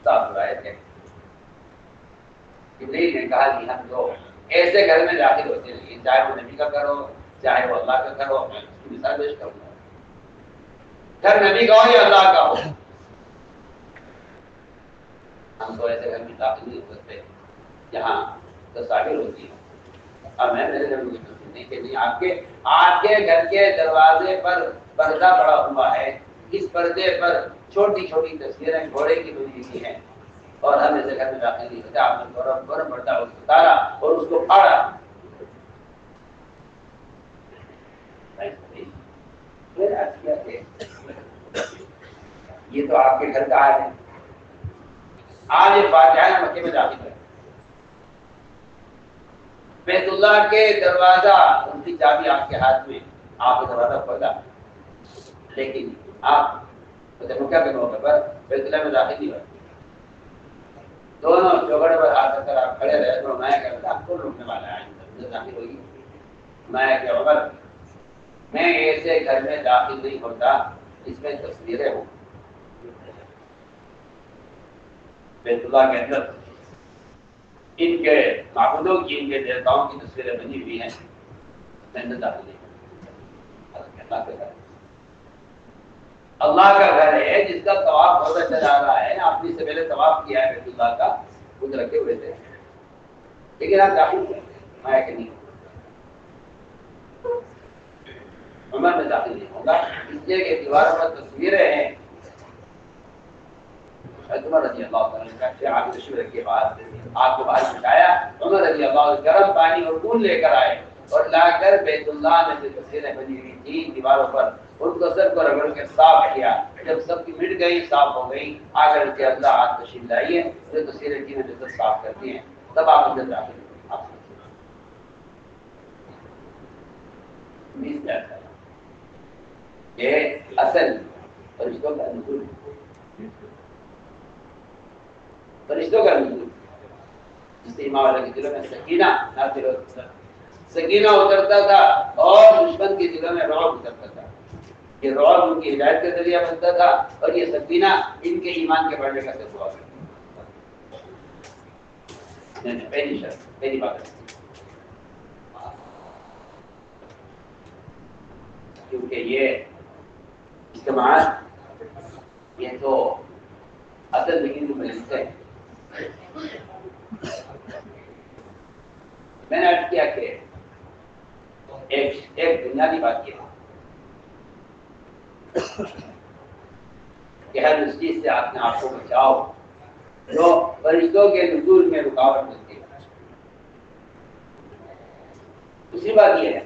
صاف رائے تھے، جبریل نے کہا کہ ہم جو ایسے گھر میں داخل ہوتے ہیں، چاہے وہ نبی کا کرو چاہے وہ اللہ کا کرو، میں اس کی مثال پیش کروں گا، گھر نبی کا ہو یا اللہ کا ہو، ہم تو ایسے گھر میں داخل نہیں ہو سکتے جہاں تصاویر ہوتی ہے۔ اب میں میرے گھر میں نہیں کہ نہیں، آپ کے گھر کے دروازے پر پردہ پڑا ہوا ہے، اس پردے پر چھوٹی چھوٹی تصویریں گھوڑے کی بنی ہوئی ہیں، اور ہم ایسے گھر میں داخل نہیں ہوتے، آپ نے فوراً پردہ اتارا اور اس کو پھاڑا، یہ تو آپ کے گھر کا حال ہے۔ آج یہ فاتحہ مکے میں داخل ہے، بیت اللہ کے دروازہ ان کی چابی آپ کے ہاتھ میں، آپ کا دروازہ کھولا، لیکن آپ مکہ کے موقع پر بیت اللہ میں داخل نہیں ہوئے، دونوں چوگڑ پر ہاتھ رکھ کر آپ کھڑے رہے تو میں کہتا آپ کون روکنے والا ہے اندر داخل ہوگی؟ میں کہ عمر میں ایسے گھر میں داخل نہیں ہوتا اس میں تصویریں ہوں، بیت اللہ کے اندر ان کے معبودوں کی، ان کے دیوتاؤں کی تصویریں بنی ہوئی ہیں، میں اندر داخل نہیں ہوتا، اللہ کا گھر ہے، اللہ کا گھر ہے جس کا طواف ہوتا چلا آ رہا ہے، آپ نے سے پہلے طواف کیا ہے بیت اللہ کا، خود رکھے ہوئے تھے، لیکن آپ داخل ہوئے، میں کہ نہیں عمر میں داخل نہیں ہوگا، اس لیے کہ دیواروں پر تصویریں ہیں۔ عمر رضی اللہ تعالیٰ نے آپ تشریف رکھے بعد آپ کو باہر بٹھایا، عمر رضی اللہ گرم پانی اور خون لے کر آئے اور لا کر بیت اللہ میں جو تصویریں بنی ہوئی تھی دیواروں پر ان کو سب کو رگڑ کے صاف کیا، جب سب کی مٹ گئی صاف ہو گئی، آ کر کے اللہ آپ تشریف لائیے جو تصویریں کی جو سب صاف کرتی ہیں، تب آپ اندر داخل یہ اصل فرشتوں کا نزول، فرشتوں کا نزول جس سے امام علیہ کے دلوں میں سکینہ نازل ہوتا تھا، سکینہ اترتا تھا اور دشمن کے دلوں میں رعب اترتا تھا، یہ رعب ان کی ہدایت کا ذریعہ بنتا تھا اور یہ سکینہ ان کے ایمان کے بڑھنے کا سبب ہوا۔ پہلی شرط، پہلی بات، کیونکہ یہ اجتماعات یہ تو اصل دین میں حصہ ہے۔ میں نے عرض کیا کہ ایک بنیادی بات یہ ہے کہ ہر اس چیز سے اپنے آپ کو بچاؤ جو فرشتوں کے نزول میں رکاوٹ بنتی ہے۔ دوسری بات یہ ہے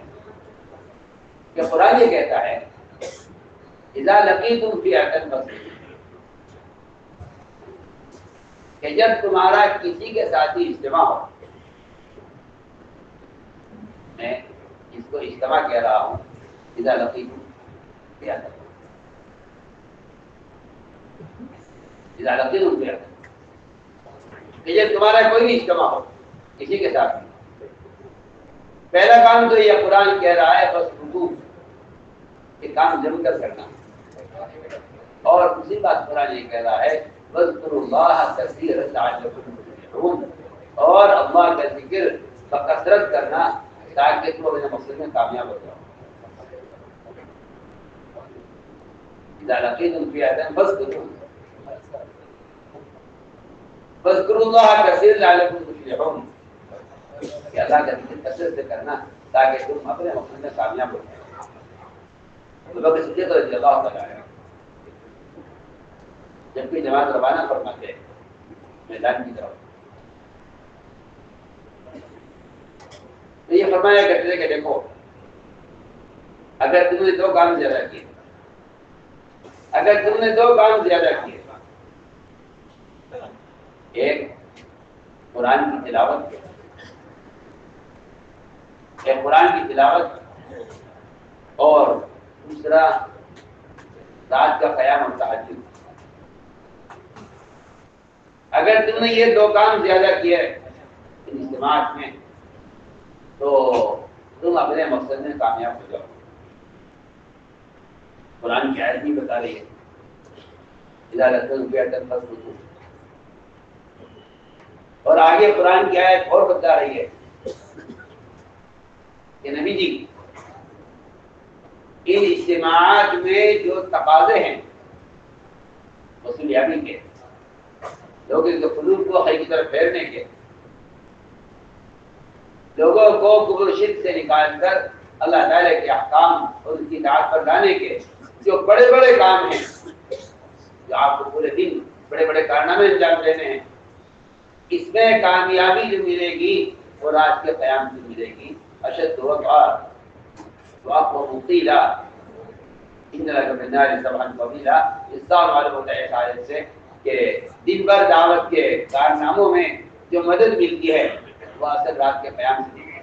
کہ قرآن یہ کہتا ہے اذا لقیتم فئۃ فاثبتوا، کہ جب تمہارا کسی کے ساتھی اجتماع ہو، میں اس کو اجتماع کہہ رہا ہوں، اذا لقیتم فئۃ، اذا لقیتم فئۃ، کہ جب تمہارا کوئی بھی اجتماع ہو کسی کے ساتھ، پہلا کام تو یہ قرآن کہہ رہا ہے بس رکوع، یہ کام جم کر کرنا، اور دوسری بات قرآن یہ کہہ رہا ہے وَاذْكُرُوا اللَّهَ كَثِيرًا لَعَلَّكُمْ تُفْلِحُونَ، اور اللہ کا ذکر بکثرت کرنا تاکہ تم اپنے مقصد میں کامیاب ہو جاؤ۔ اذا لقیتم فئۃ فاثبتوا واذکروا اللہ کثیرا لعلکم تفلحون، کہ اللہ کا ذکر کثرت سے کرنا تاکہ تم اپنے مقصد میں کامیاب ہو جاؤ۔ ابو بکر صدیق رضی اللہ تعالیٰ عنہ جب کوئی جماعت روانہ فرماتے ہیں میدان کی طرف، تو یہ فرمایا کرتے تھے کہ دیکھو اگر تم نے دو کام زیادہ کیے، اگر تم نے دو کام زیادہ کیے، ایک قرآن کی تلاوت، ایک قرآن کی تلاوت، اور دوسرا رات کا قیام اور تہجد، اگر تم نے یہ دو کام زیادہ کیے ان اجتماعات میں تو تم اپنے مقصد میں کامیاب ہو جاؤ۔ قرآن کی آیت بھی بتا رہی ہے اذا لقوا فئة فاثبتوا، اور آگے قرآن کی آیت اور بتا رہی ہے کہ نبی جی ان اجتماعات میں جو تقاضے ہیں وصولیابی کے، لوگوں کے قلوب کو حق کی طرف پھیرنے کے، لوگوں کو کفر و شرک سے نکال کر اللہ تعالیٰ کے احکام اور اس کی اطاعت پر لانے کے جو بڑے بڑے کام ہیں، جو آپ کو پورے دن بڑے بڑے کارنامے انجام دینے ہیں، اس میں کامیابی جو ملے گی وہ رات کے قیام سے ملے گی۔ اشد وقار وقف مطیلا ان لک من النار سبحا طویلا، اس کا معلوم ہوتا ہے اس آیت سے کہ دن بھر دعوت کے کارناموں میں جو مدد ملتی ہے وہ اصل رات کے قیام سے ملتی ہے،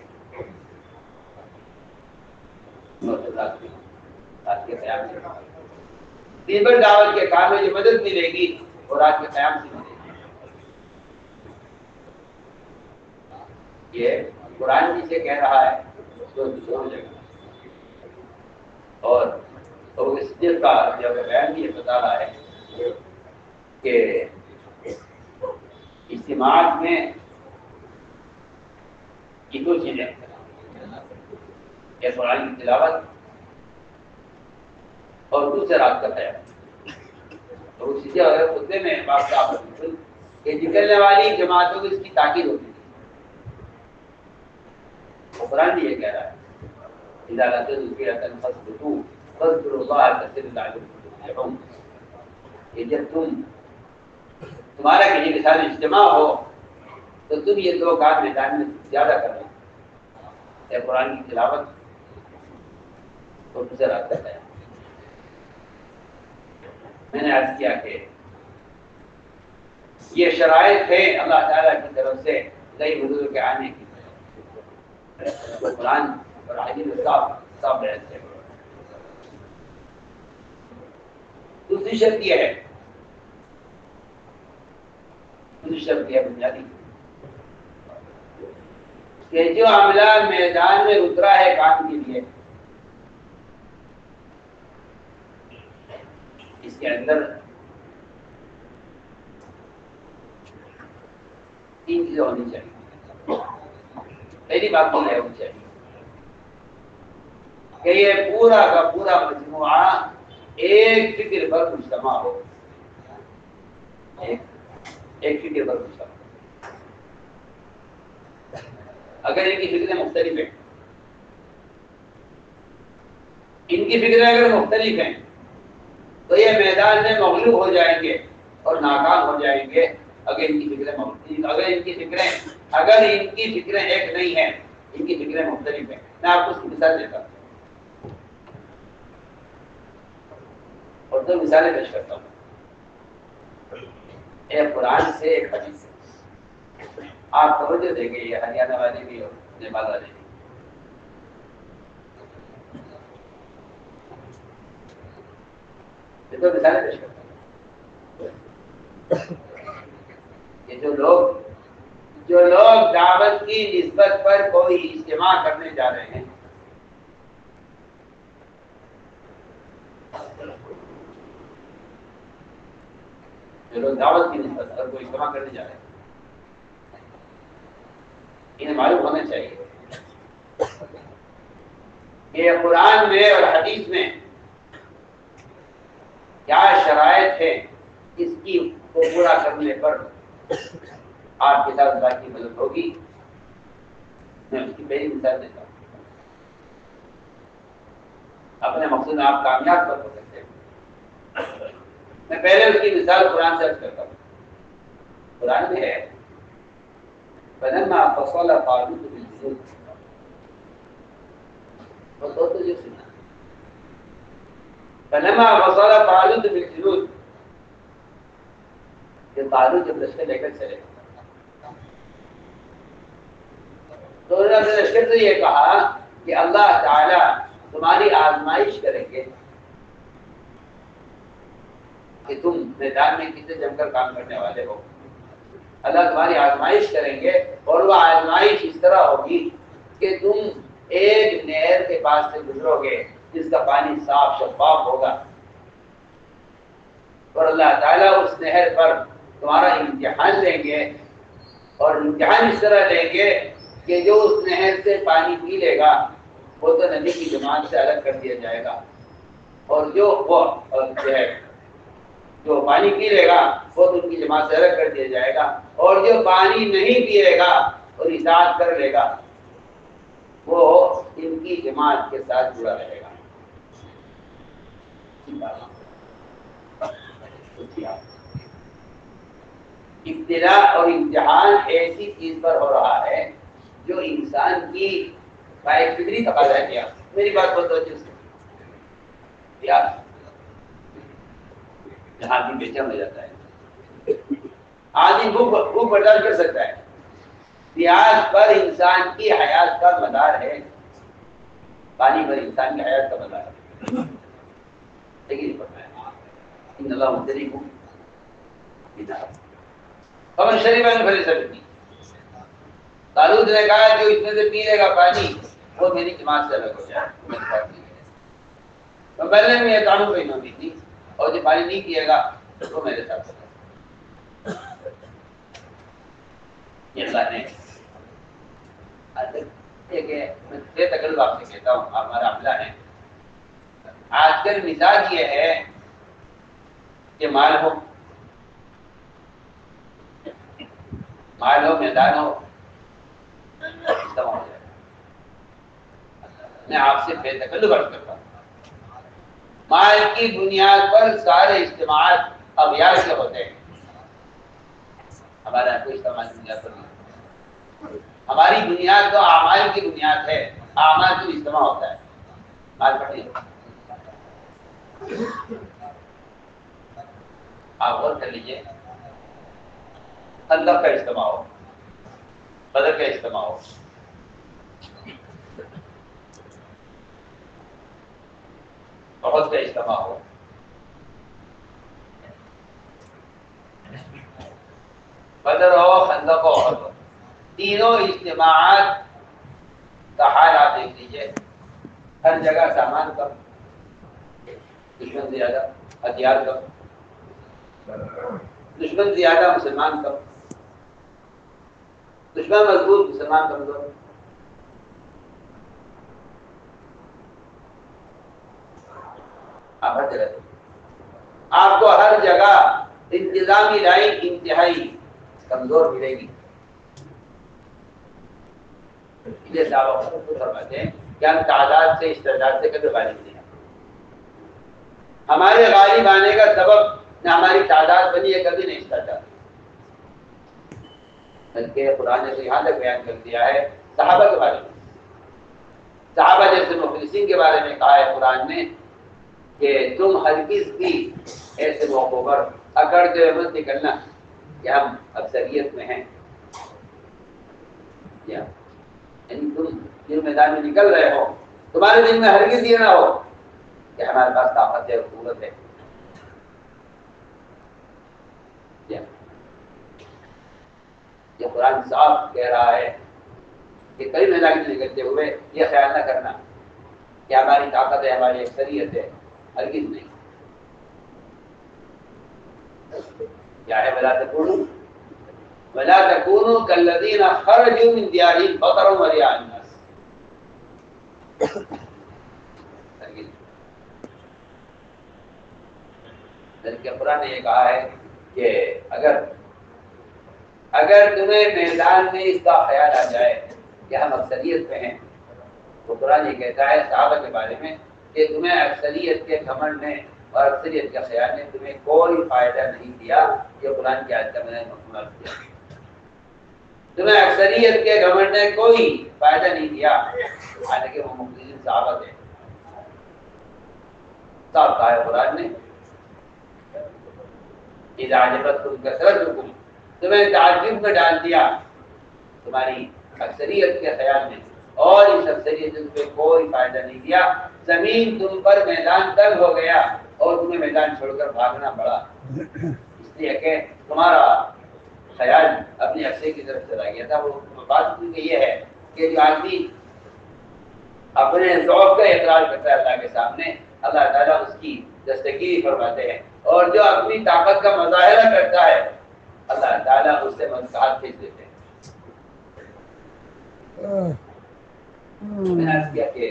رات کے قیام سے دن بھر دعوت کے کام میں جو مدد ملے گی وہ رات کے قیام سے ملے گی۔ یہ قرآن جسے کہہ رہا ہے تو دو جگہ، اور اس چیز کا جب بیان بھی یہ بتا رہا ہے کہ اجتماعات میں یہ دو چیزیں، ایک قرآن کی تلاوت اور دوسرے رات کا قیام، اور اس چیزیں اگر خطبے میں بات کا کہ نکلنے والی جماعتوں کو اس کی تاکید ہوتی ہے۔ قرآن بھی یہ کہہ رہا ہے اذا لقوا فئة فاثبتوا واذكروا الله كثيرا لعلكم تفلحون، کہ جب تمہارا کسی کے ساتھ اجتماع ہو تو تم یہ دو کام میدان میں زیادہ کرنا، ایک قرآن کی تلاوت اور دوسرا رات کا قیام۔ میں نے عرض کیا کہ یہ شرائط ہے اللہ تعالیٰ کی طرف سے نئی حضور کے آنے کی، قرآن اور حدیث میں صاف بیان ہے۔ دوسری شرط یہ ہے، دوسری شرط یہ بنیادی کہ جو عملہ میدان میں اترا ہے کام کے لیے، اس کے اندر تین چیزیں ہونی چاہیے۔ پہلی بات تو یہ ہونی چاہیے کہ یہ پورا کا پورا مجموعہ ایک فکر پر مجتمع ہو، ایک فکر پر مجتمع۔ اگر ان کی فکریں مختلف ہیں، ان کی فکریں اگر مختلف ہیں تو یہ میدان میں مغلوب ہو جائیں گے اور ناکام ہو جائیں گے۔ اگر ان کی فکریں مختلف، اگر ان کی فکریں ایک نہیں ہیں، ان کی فکریں مختلف ہیں۔ میں آپ کو اس کی مثال دیتا ہوں اور دو مثالیں پیش کرتا ہوں، ایک قرآن سے ایک حدیث سے۔ آپ توجہ دیں گے، یہ ہریانہ والے بھی اور نیپال والے بھی۔ یہ دو مثالیں پیش کرتا ہوں کہ جو لوگ دعوت کی نسبت پر کوئی اجتماع کرنے جا رہے ہیں، جو لوگ دعوت کی نسبت پر کوئی اجتماع کرنے جا رہے ہیں، انہیں معلوم ہونا چاہیے کہ قرآن میں اور حدیث میں کیا شرائط ہے، اس کی کو پورا کرنے پر آپ کے ساتھ اللہ کی مدد ہوگی۔ میں اس کی پہلی مثال دیتا ہوں، اپنے مقصد میں آپ کامیاب کر سکتے ہیں۔ میں پہلے اس کی مثال قرآن سے کرتا ہوں. قرآن میں ہے فَلَمَّا فَصَلَ طَالُوتُ بِالْجُنُودِ. تو یہ سنا فَلَمَّا فَصَلَ طَالُوتُ بِالْجُنُودِ کہ طالوت جب لشکر لے کر چلے تو انہوں نے لشکر سے یہ کہا کہ اللہ تعالی تمہاری آزمائش کریں گے کہ تم میدان میں کتنے جم کر کام کرنے والے ہو. اللہ تمہاری آزمائش کریں گے اور وہ آزمائش اس طرح ہوگی کہ تم ایک نہر کے پاس سے گزرو گے جس کا پانی صاف شفاف ہوگا اور اللہ تعالیٰ اس نہر پر تمہارا امتحان لیں گے اور امتحان اس طرح لیں گے کہ جو اس نہر سے پانی پی لے گا وہ تو نبی کی جماعت سے الگ کر دیا جائے گا اور جو پانی پی لے گا وہ تو ان کی جماعت سے الگ کر دیا جائے گا اور جو پانی نہیں پیے گا اور اطاعت کر لے گا وہ ان کی جماعت کے ساتھ جڑا رہے گا. ابتلا اور امتحان ایسی چیز پر ہو رہا ہے جو انسان کی فطری تقاضا ہے. کیا میری بات بہت توجہ سے جہاں بھی بے چین ہو جاتا ہے آدمی بھوک برداشت کر سکتا ہے. پیاس پر انسان کی حیات کا مدار ہے, پانی پر انسان کی حیات کا مدار ہے. لیکن ان اللہ مبتلیکم بنار فمن شرب منه فليس مني. طالوت نے کہا جو اس میں سے پی لے گا پانی وہ میری جماعت سے الگ ہو جائے. تو پہلے میں یہ قانون پہ نہ تھی اور جو پانی نہیں پیے گا وہ میرے ساتھ ہوگا. یہ اللہ نے بے تکلف آپ سے کہتا ہوں ہمارا عملہ ہے. آج کل مزاج یہ ہے کہ مال ہو میدان ہو ختم ہو جائے. میں آپ سے بے تکلف عرض کرتا ہوں مال کی بنیاد پر سارے اجتماعات اغیار سے ہوتے ہیں. ہمارا کوئی اجتماع کی بنیاد پر نہیں. ہماری بنیاد تو اعمال کی بنیاد ہے. اعمال تو اجتماع ہوتا ہے مال پر نہیں. آپ غور کر لیجیے اللہ کا اجتماع ہو, بدر کا اجتماع ہو, بہت کا اجتماع ہو, بدر ہو, خندق ہو, احد ہو, تینوں اجتماعات کا حال آپ دیکھ لیجیے. ہر جگہ سامان کم, دشمن زیادہ, ہتھیار کم, دشمن زیادہ مسلمان کم, دشمن مضبوط مسلمان کمزور. آپ کو ہر جگہ انتظامی لائن انتہائی کمزور ملے گی. یہ دعویٰ فرماتے ہیں کہ ہم تعداد سے استعداد سے کبھی غالب نہیں ہیں. ہمارے غالب آنے کا سبب نہ ہماری تعداد بنی ہے کبھی نہیں استعداد, بلکہ قرآن نے تو یہاں تک بیان کر دیا ہے صحابہ کے بارے میں. صحابہ جیسے مخلصین کے بارے میں کہا ہے قرآن نے کہ تم ہرگز بھی ایسے موقعوں پر اکڑتے ہوئے مت نکلنا کہ ہم اکثریت میں ہیں. یعنی تم جن میدان میں نکل رہے ہو تمہارے دل میں ہرگز یہ نہ ہو کہ ہمارے پاس طاقت ہے, قوت ہے. یہ قرآن صاف کہہ رہا ہے کہ کئی میدان میں نکلتے ہوئے یہ خیال نہ کرنا کہ ہماری طاقت ہے, ہماری اکثریت ہے. ہرگز نہیں. کیا ہے ولا تکونوا کالذین خرجوا من دیارہم بطرا ورئاء الناس. بلکہ قرآن نے یہ کہا ہے کہ اگر تمہیں میدان میں اس کا خیال آ جائے کہ ہم اکثریت پہ ہیں تو قرآن یہ کہتا ہے صحابہ کے بارے میں کہ تمہیں اکثریت کے گھمنڈ نے اور اکثریت کے خیال نے تمہیں کوئی فائدہ نہیں دیا. یہ قرآن کی آیت کا میں نے مکمل کیا. تمہیں اکثریت کے گھمنڈ نے کوئی فائدہ نہیں دیا. حالانکہ وہ مخلصین صحابہ تھے. صاحب کہا ہے قرآن نے اذا عجبتکم کثرتکم، تمہیں تعجب میں ڈال دیا تمہاری اکثریت کے خیال میں، اور اس اکثریت نے تمہیں کوئی فائدہ نہیں دیا. زمین تم پر میدان تنگ ہو گیا اور تمہیں میدان چھوڑ کر بھاگنا پڑا، اس لیے کہ تمہارا خیال اپنے عقیدے کی طرف چلا گیا تھا. وہ بات یہ ہے کہ جو آدمی اپنے ذوق کا اقرار کرتا ہے اللہ کے سامنے، اللہ تعالیٰ اس کی دستگیری فرماتے ہیں، اور جو اپنی طاقت کا مظاہرہ کرتا ہے اللہ تعالیٰ اس سے ہاتھ کھینچ دیتے ہیں. میں نے عرض کیا کہ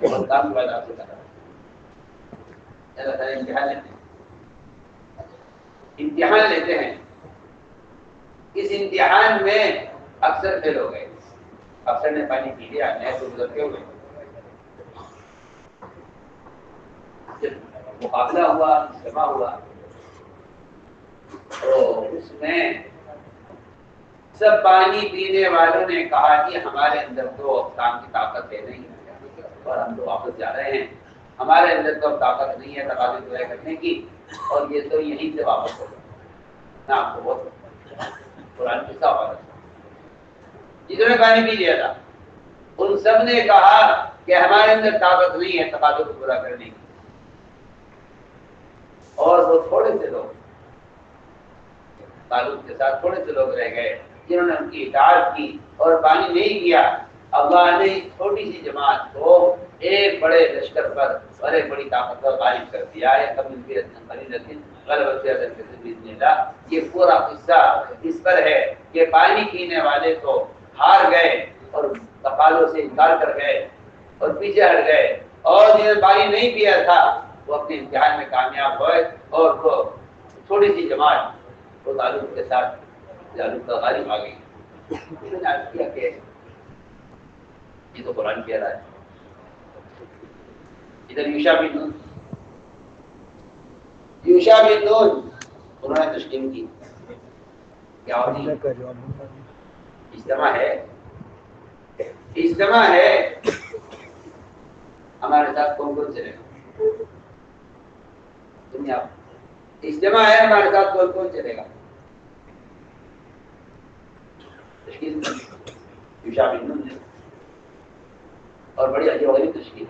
بہت کام کی بات آپ سے کہا، اللہ تعالیٰ امتحان لیتے ہیں. اس امتحان میں اکثر فیل ہو گئے. افسر نے پانی پی لیا، نئے تو گزر کے ہوئے. جب مقابلہ ہوا، اجتماع ہوا، تو اس میں سب پانی پینے والوں نے کہا کہ ہمارے اندر تو کام کی طاقت ہے نہیں اور ہم تو واپس جا رہے ہیں. ہمارے اندر تو طاقت نہیں ہے تقاضے پورے کرنے کی، اور یہ تو یہیں سے واپس ہو گئے. میں آپ کو بہت قرآن قصہ ہوا تھا. جنہوں نے پانی پی لیا تھا ان سب نے کہا کہ ہمارے اندر طاقت نہیں ہے تقاضوں کو پورا کرنے کی. اور وہ تھوڑے سے لوگ تعلق کے ساتھ تھوڑے سے لوگ رہ گئے جنہوں نے ان کی اطاعت کی اور پانی نہیں کیا. اللہ نے چھوٹی سی جماعت کو ایک بڑے لشکر پر بڑے بڑی طاقت پر غالب کر دیا. یہ پورا قصہ اس پر ہے کہ پانی پینے والے تو ہار گئے اور تقاضوں سے انکار کر گئے اور پیچھے ہٹ گئے، اور جنہیں پانی نہیں پیا تھا وہ اپنے امتحان میں کامیاب ہوئے، اور وہ چھوٹی سی جماعت وہ تعلق کے ساتھ تعلق کا غالب آ گئی. میں نے عرض کیا کہ یہ تو قرآن کہہ رہا ہے. ادھر یوشع بن نون انہوں نے تشکیل کی. کیا ہوتی اجتماع ہے ہمارے ساتھ کون کون چلے گا؟ دنیا اجتماع ہے ہمارے ساتھ کون کون چلے گا؟ تشکیل یوشع بن نون نے، اور بڑی عجیب و غریب تشکیل.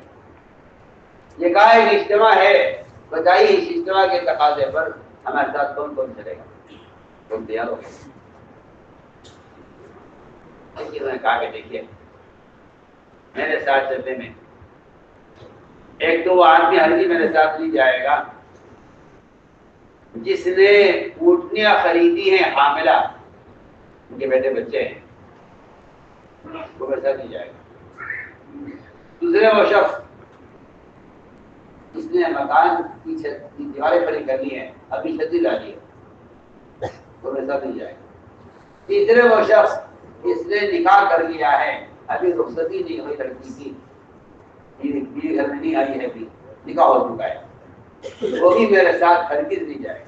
یہ کہا ایک اجتماع ہے، بتائیے اس اجتماع کے تقاضے پر ہمارے ساتھ کون کون چلے گا؟ تم تیار ہو گئے؟ انہوں نے کہا کہ دیکھیے میرے ساتھ چلنے میں ایک تو وہ آدمی ہرگز میرے ساتھ نہیں جائے گا جس نے اونٹنیاں خریدی ہیں حاملہ، ان کے بیٹے بچے ہیں، وہ میرے ساتھ نہیں جائے گا. دوسرے وہ شخص اس نے مکان کی دیواریں کھڑی کر لی ہیں، ابھی چھتری ڈالی ہے، وہ میرے ساتھ نہیں جائے گا. تیسرے وہ شخص اس نے نکاح کر لیا ہے، ابھی رخصتی نہیں ہوئی لڑکی کی، بیوی گھر میں نہیں آئی ہے، ابھی نکاح ہو چکا ہے، وہ بھی میرے ساتھ ہرگز نہیں جائے گا.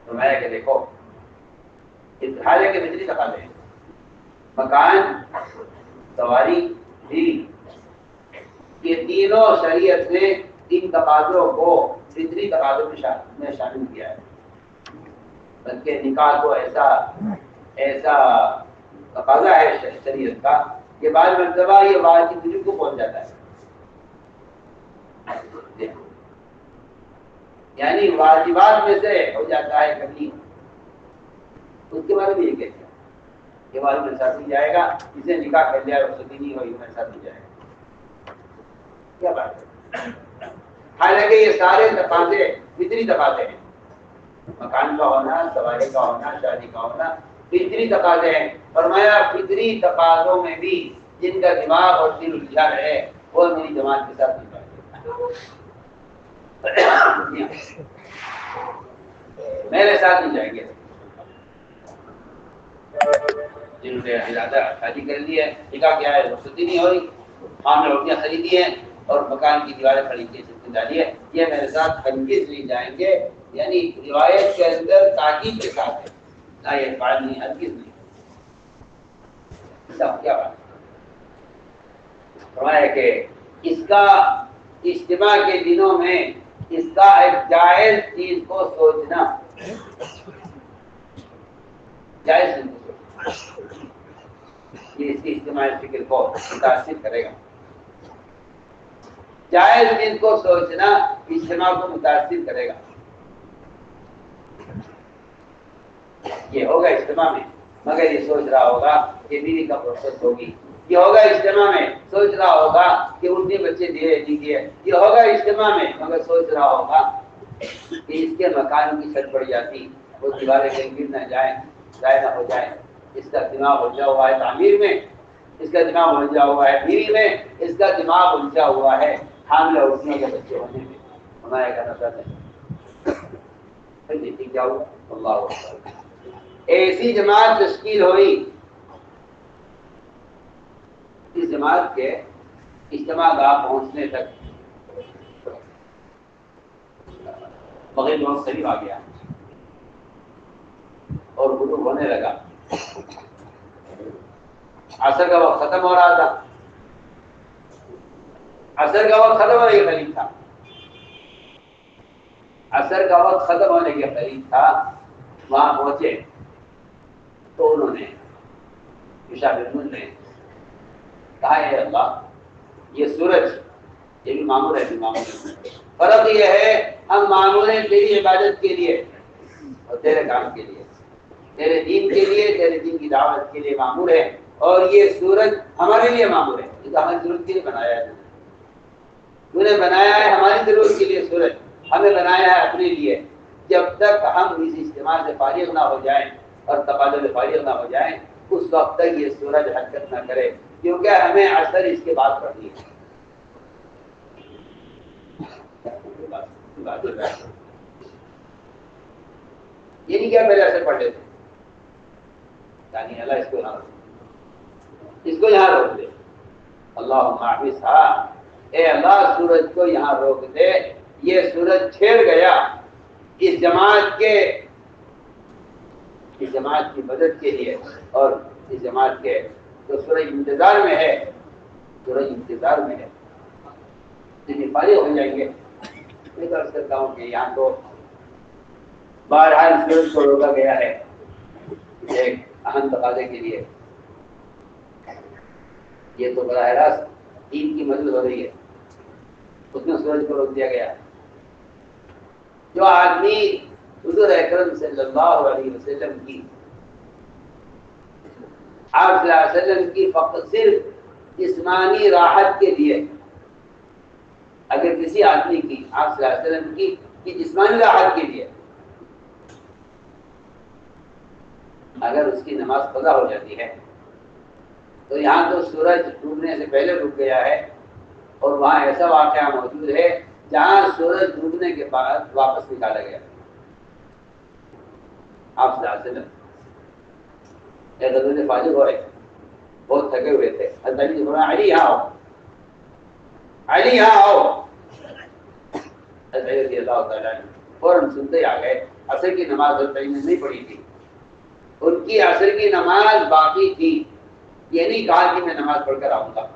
فرمایا کہ دیکھو اتحادے کے بجلی تقاضے ہیں، مکان، سواری، بیوی، یہ تینوں شریعت نے ان تقاضوں کو فطری تقاضوں میں شامل کیا ہے. بلکہ نکاح کو ایسا تقاضا ہے شریعت کا کہ بعض مرتبہ یہ واجب کو پہنچ جاتا ہے. یعنی واجبات میں سے ہو جاتا ہے کبھی. اس کے بارے میں یہ کہتے ہیں کہ واجب میرے ساتھ نہیں جائے گا، جسے نکاح کر لیا رخصتی نہیں ہوئی میرے ساتھ نہیں جائے گا. کیا بات ہے؟ حالانکہ یہ سارے تقاضے فطری تقاضے ہیں. مکان کا ہونا، سواری کا ہونا، شادی کا ہونا فطری تقاضے ہیں. فرمایا فطری تقاضوں میں بھی جن کا دماغ اور دل الجھا رہے وہ میری جماعت کے ساتھ نہیں پائے. میرے ساتھ نہیں جائیں گے. جنہوں نے ارادہ شادی کر لی ہے, نکاح کیا ہے, رخصتی نہیں ہو رہی, ہم نے روٹیاں خریدی ہیں اور مکان کی دیواریں کھڑی کی چھت ڈالی ہے, یہ میرے ساتھ ہرگز نہیں جائیں گے. یعنی روایت کے اندر تاکید کے ساتھ ہے, نہ یہ بات نہیں, ہرگز نہیں. سب کیا بات فرمایا کہ اس کا اجتماع کے دنوں میں اس کا ایک جائز چیز کو سوچنا, جائز چیز کو سوچنا, یہ اس کی اجتماعی فکر کو متاثر کرے گا. جائز چیز کو سوچنا اجتماع کو متاثر کرے گا. یہ ہوگا اجتماع میں, مگر یہ سوچ رہا ہوگا کہ بیوی کا پروسیس ہوگی. یہ ہوگا اجتماع میں, سوچ رہا ہوگا کہ اردو بچے دیے نہیں دیے. یہ ہوگا اجتماع میں, مگر سوچ رہا ہوگا کہ اس کے مکان کی چھت پڑ جاتی, وہ دیواریں کہیں گر نہ جائیں, ضائع نہ ہو جائیں. اس کا دماغ الجھا ہوا ہے تعمیر میں, اس کا دماغ الجھا ہوا ہے بیوی میں, اس کا دماغ الجھا ہوا ہے حاملہ عورتوں کے بچے ہونے میں. ہمارا کہنا چاہتے ہیں کیا ہوا. اللہ اکبر. ایسی جماعت تشکیل ہوئی, اس جماعت کے اجتماع گاہ پہنچنے تک مغرب بہت قریب آ گیا اور غروب ہونے لگا. عصر کا وقت ختم ہو رہا تھا, عصر کا وقت ختم ہونے کے قریب تھا, عصر کا وقت ختم ہونے کے قریب تھا. وہاں پہنچے تو انہوں نے یوشع نے کہا ہے اللہ, یہ سورج یہ بھی معمول ہے, بھی معمول ہے. فرق یہ ہے ہم معمول ہیں تیری عبادت کے لیے اور تیرے کام کے لیے, تیرے دین کے لیے, تیرے دین کی دعوت کے لیے معمول ہے, اور یہ سورج ہمارے لیے معمول ہے. یہ تو ہماری ضرورت کے لیے بنایا ہے, تو نے بنایا ہے ہماری ضرورت کے لیے. سورج ہمیں بنایا ہے اپنے لیے. جب تک ہم اس اجتماع سے فارغ نہ ہو جائیں اور تبادلے فارغ نہ ہو جائیں, اس وقت تک یہ سورج حرکت نہ کرے, کیونکہ ہمیں اثر اس کے بعد پڑنی ہے. یہ نہیں کیا پہلے اثر پڑھ لیتے, یعنی اللہ اس کو یہاں روک, اس کو یہاں روک دے. اللہ حافظ, اے اللہ سورج کو یہاں روک دے. یہ سورج چھیڑ گیا اس جماعت کی مدد کے لیے, اور اس جماعت کے تو سورج انتظار میں ہے, سورج انتظار میں ہے. لیکن فارغ ہو جائیں گے. میں تو عرض کرتا ہوں کہ یہاں تو بہرحال سورج کو روکا گیا ہے ایک اہم تقاضے کے لیے. یہ تو براہ راست دین کی مدد ہو رہی ہے, اس میں سورج کو روک دیا گیا. جو آدمی حضور اکرم صلی اللہ علیہ وسلم کی, آپ صلی اللہ علیہ وسلم کی فقط صرف جسمانی راحت کے لیے, اگر کسی آدمی کی آپ صلی اللہ علیہ وسلم کی جسمانی راحت کے لیے اگر اس کی نماز قضا ہو جاتی ہے, تو یہاں تو سورج ڈوبنے سے پہلے رک گیا ہے, اور وہاں ایسا واقعہ موجود ہے جہاں سورج ڈوبنے کے بعد واپس نکالا گیا. آپ صلی اللہ علیہ وسلم ایک غزوہ سے فارغ ہو رہے, بہت تھکے ہوئے تھے. حضرت علی نے بولا علی یہاں آؤ, علی یہاں آؤ. حضرت علی رضی اللہ تعالیٰ فوراً سنتے آ گئے. عصر کی نماز حضرت علی نے نہیں پڑھی تھی, ان کی عصر کی نماز باقی تھی. یہ نہیں کہا کہ میں نماز پڑھ کر آؤں گا,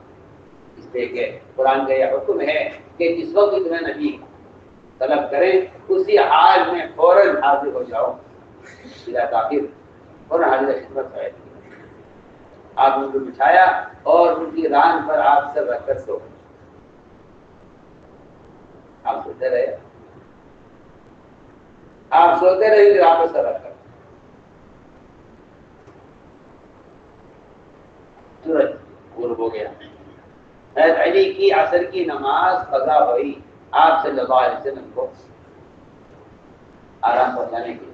اس لیے کہ قرآن کا یہ حکم ہے کہ جس وقت تمہیں نبی طلب کریں اسی حال میں فوراً حاضر ہو جاؤ, بلا تاخیر فوراً حاضر خدمت ہے. آپ ان کو بٹھایا اور ان کی ران پر آپ سر رکھ کر سو. آپ سوتے رہے, آپ سوتے رہے ران پر سر رکھ کر. سورج غروب ہو گیا. حضرت علی کی عصر کی نماز قضا ہوئی. آپ صلی اللہ علیہ وسلم کو آرام پہنچانے کے لیے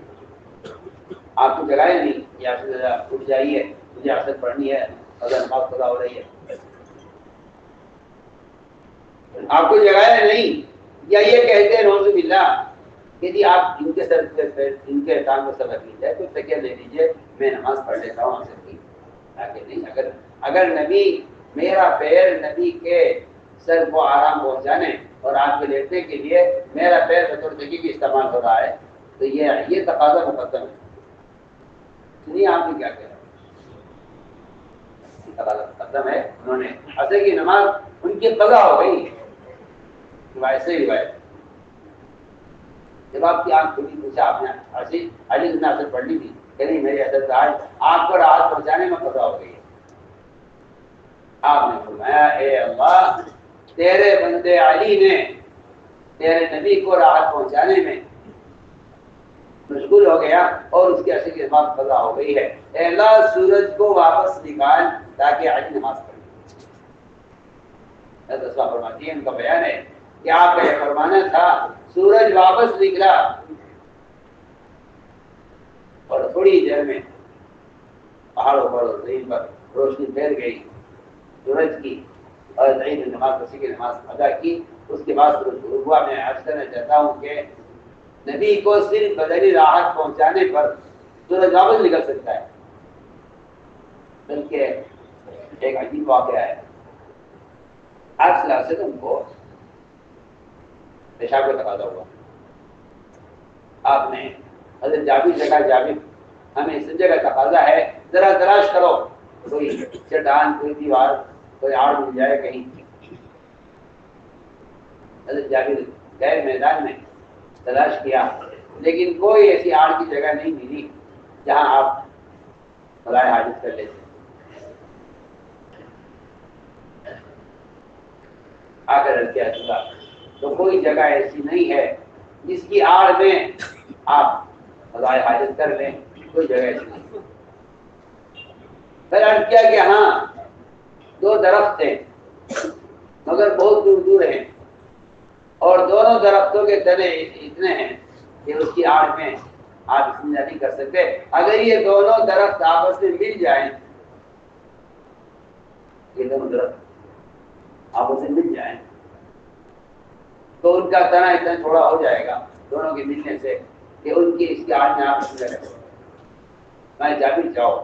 آپ کو جگائے نہیں, یا اٹھ جائیے مجھے عصر پڑھنی ہے, قضا نماز قضا ہو رہی ہے. آپ کو جگایا نہیں, یا یہ کہتے ہیں نعوذ باللہ کہ جی آپ ان کے سر ان کے کام کو سبق لیجیے، تو تکیہ لے لیجیے، میں نماز پڑھ لیتا ہوں آپ سے آگے نہیں۔ اگر نبی میرا پیر نبی کے سر کو آرام پہنچانے اور آپ کے لیٹنے کے لیے میرا پیر بطور تکیے کی استعمال ہو رہا ہے تو یہ تقاضا مقدم ہے۔ نہیں آپ نے کیا کہا، مقدم ہے، انہوں نے عصر کی نماز ان کی قضا ہو گئی روایت سے روایت۔ جب آپ کی آنکھ کھلی پوچھا آپ نے علی نے اثر پڑھ لی تھی کہ نہیں، میری اثر آج آپ کو راحت پہنچانے میں قضا ہو گئی ہے۔ آپ نے فرمایا اے اللہ، تیرے بندے علی نے تیرے نبی کو راحت پہنچانے میں مشغول ہو گیا اور اس کے اثر کے بعد قضا ہو گئی ہے، اے اللہ سورج کو واپس نکال تاکہ علی نماز پڑھے۔ فرماتی ہے، ان کا بیان ہے کہ آپ کا یہ فرمانا تھا سورج واپس نکلا اور تھوڑی دیر میں پہاڑوں پر اور زمین پر روشنی پھیل گئی سورج کی، اور عید نماز مسیح کی نماز ادا کی۔ اس کے بعد سورج غروب ہوا۔ میں عرض کرنا چاہتا ہوں کہ نبی کو صرف بدنی راحت پہنچانے پر سورج واپس نکل سکتا ہے، بلکہ ایک عجیب واقعہ ہے۔ آپ صلی اللہ علیہ وسلم کو پیشاب کا تقاضا ہوا، آپ نے حضرت جابر سے کہا جابر ہمیں اس جگہ تقاضا ہے، ذرا تلاش کرو، کوئی چٹان کوئی دیوار کوئی آڑ مل جائے کہیں۔ حضرت جابر گئے میدان میں، تلاش کیا لیکن کوئی ایسی آڑ کی جگہ نہیں ملی جہاں آپ خدائے حاجت کر لیتے۔ آ کر کیا چلا تو کوئی جگہ ایسی نہیں ہے جس کی آڑ میں آپ خدائے حاجت کر لیں، کوئی جگہ ایسی نہیں۔ پھر عرض کیا کہ ہاں دو درخت تھے مگر بہت دور دور ہیں، اور دونوں درختوں کے تنے اتنے ہیں کہ اس کی آڑ میں آپ استنجا نہیں کر سکتے۔ اگر یہ دونوں درخت آپس میں مل جائیں، یہ دونوں درخت آپس میں مل جائیں تو ان کا تنا اتنا تھوڑا ہو جائے گا دونوں کے ملنے سے کہ ان کی اس کی آڑ میں آپ استنجا کر سکتے۔ میں جابر جاؤ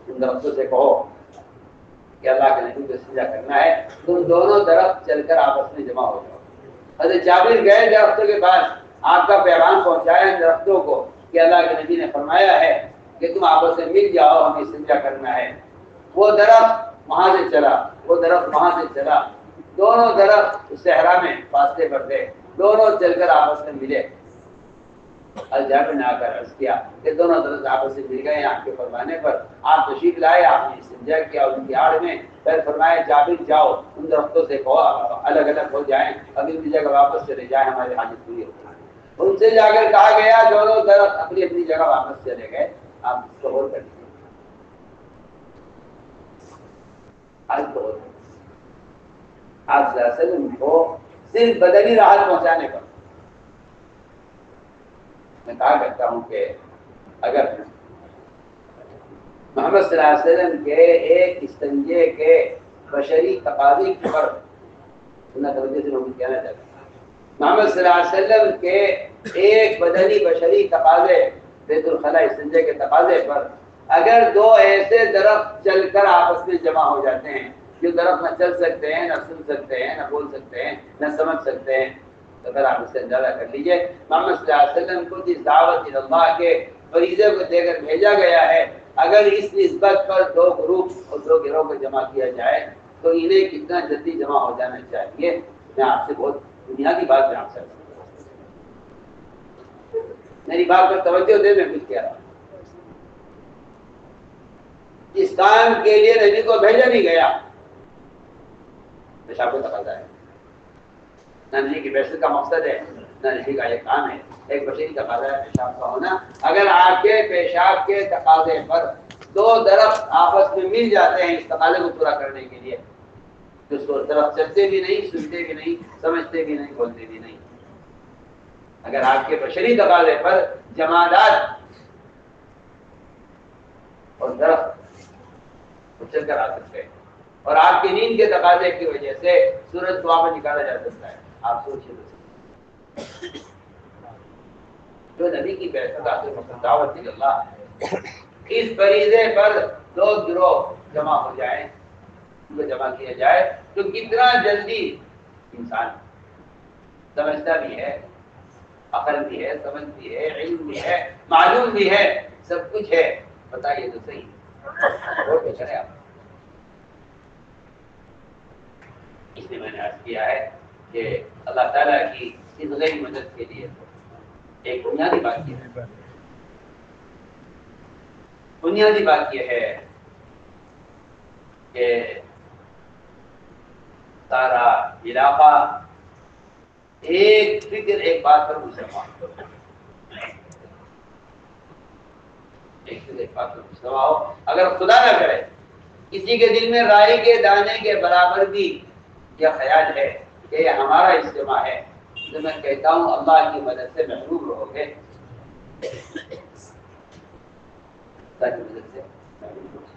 ان درختوں سے کہو کہ اللہ کے نبی کو استنجا کرنا ہے، تم دونوں درخت چل کر آپس میں جمع ہو جاؤ۔ حضرت جابر گئے درختوں کے پاس، آپ کا پیغام پہنچایا ان درختوں کو کہ اللہ کے نبی نے فرمایا ہے کہ تم آپس میں مل جاؤ، ہمیں استنجا کرنا ہے۔ وہ درخت وہاں سے چلا، وہ درخت وہاں سے چلا، دونوں درخت صحرا میں فاصلے پر تھے، دونوں چل کر آپس میں ملے۔ جابر نے آ کر عرض کیا کہ دونوں درخت آپس سے مل گئے آپ کے فرمانے پر، آپ تشریف لائے، آپ نے استنجا کیا ان کی آڑ میں۔ پھر فرمایا جابر جاؤ ان درختوں سے کہو الگ الگ ہو جائیں، اگلی کی جگہ واپس چلے جائیں، ہماری حاجت پوری ہو جائے۔ ان سے جا کر کہا گیا دونوں درخت اپنی اپنی جگہ واپس چلے گئے۔ آپ اس کو غور کر لیجیے، آپ صلی اللہ علیہ وسلم کو صرف بدنی راحت پہنچانے پر میں کہا کرتا ہوں کہ اگر محمد صلی اللہ علیہ وسلم کے ایک استنجے کے بشری تقاضے پر توجہ سے لوگ کہنا چاہتے ہیں، محمد صلی اللہ علیہ وسلم کے ایک بدنی بشری تقاضے بیت الخلاء استنجے کے تقاضے پر اگر دو ایسے درخت چل کر آپس میں جمع ہو جاتے ہیں، جو درخت نہ چل سکتے ہیں، نہ سن سکتے ہیں، نہ بول سکتے ہیں، نہ سمجھ سکتے ہیں، تو اگر آپ اس سے اندازہ کر لیجئے محمد صلی اللہ علیہ وسلم کو جس دعوت اللہ کے فریضے کو دے کر بھیجا گیا ہے، اگر اس نسبت پر دو گروپ اور دو گروہ کو جمع کیا جائے تو انہیں کتنا جلدی جمع ہو جانا چاہیے۔ میں آپ سے بہت بنیادی بات جان سکتا ہوں، میری بات پر توجہ دے، میں کچھ کہہ رہا ہوں۔ اس کام کے لیے نبی کو بھیجا نہیں گیا، پیشاب کو تقاضا ہے، نہ نبی کی بعثت کا مقصد ہے، نہ نبی کا یہ کام ہے، ایک بشری تقاضا ہے پیشاب کا ہونا۔ اگر آپ کے پیشاب کے تقاضے پر دو درخت آپس میں مل جاتے ہیں اس تقاضے کو پورا کرنے کے لیے، تو اس کو درخت چلتے بھی نہیں، سنتے بھی نہیں، سمجھتے بھی نہیں، بولتے بھی نہیں۔ اگر آپ کے بشری تقاضے پر جمادات اور درخت چل کر آ سکتے ہیں، اور آپ کی نیند کے تقاضے کی وجہ سے سورج کو واپس نکالا جا سکتا ہے، آپ سوچیے۔ جو نبی کی بعثت دعوت اللہ ہے، اس فریضے پر دو گروہ جمع ہو جائیں، ان کو جمع کیا جائے تو کتنا جلدی انسان سمجھتا بھی ہے، عقل بھی ہے، سمجھ بھی ہے، علم بھی ہے، معلوم بھی ہے، سب کچھ ہے، بتائیے تو صحیح وہ تو کریں آپ۔ اس لیے میں نے عرض کیا ہے کہ اللہ تعالیٰ کی اس غیر مدد کے لیے ایک بنیادی بات یہ ہے، بنیادی بات یہ ہے کہ سارا علاقہ ایک فکر ایک بات پر مسلمان ایک بات پر مسلمان ہو۔ اگر خدا نہ کرے کسی کے دل میں رائی کے دانے کے برابر بھی یہ خیال ہے کہ یہ ہمارا اجتماع ہے، تو میں کہتا ہوں اللہ کی مدد سے محروم رہو گے، اللہ کی مدد سے محروم رہو گے۔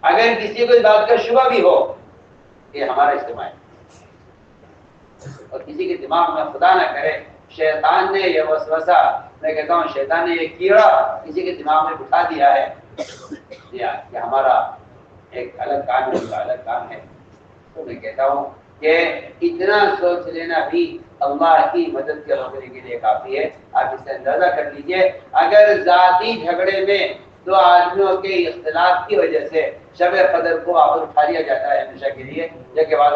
اگر کسی کو اس بات کا شبہ بھی ہو کہ ہمارا اجتماع ہے اور کسی کے دماغ میں خدا نہ کرے شیطان نے یہ وسوسہ، میں کہتا ہوں شیطان نے یہ کیڑا کسی کے دماغ میں بٹھا دیا ہے کہ ہمارا ایک الگ کام ہے، ان کا الگ کام ہے، تو میں کہتا ہوں کہ اتنا سوچ لینا بھی اللہ کی مدد کے روکنے کے لیے کافی ہے۔ آپ اس سے اندازہ کر لیجئے اگر ذاتی جھگڑے میں دو آدمیوں کے اختلاف کی وجہ سے شب قدر کو واپس اٹھا لیا جاتا ہے ہمیشہ کے لیے، جبکہ بعض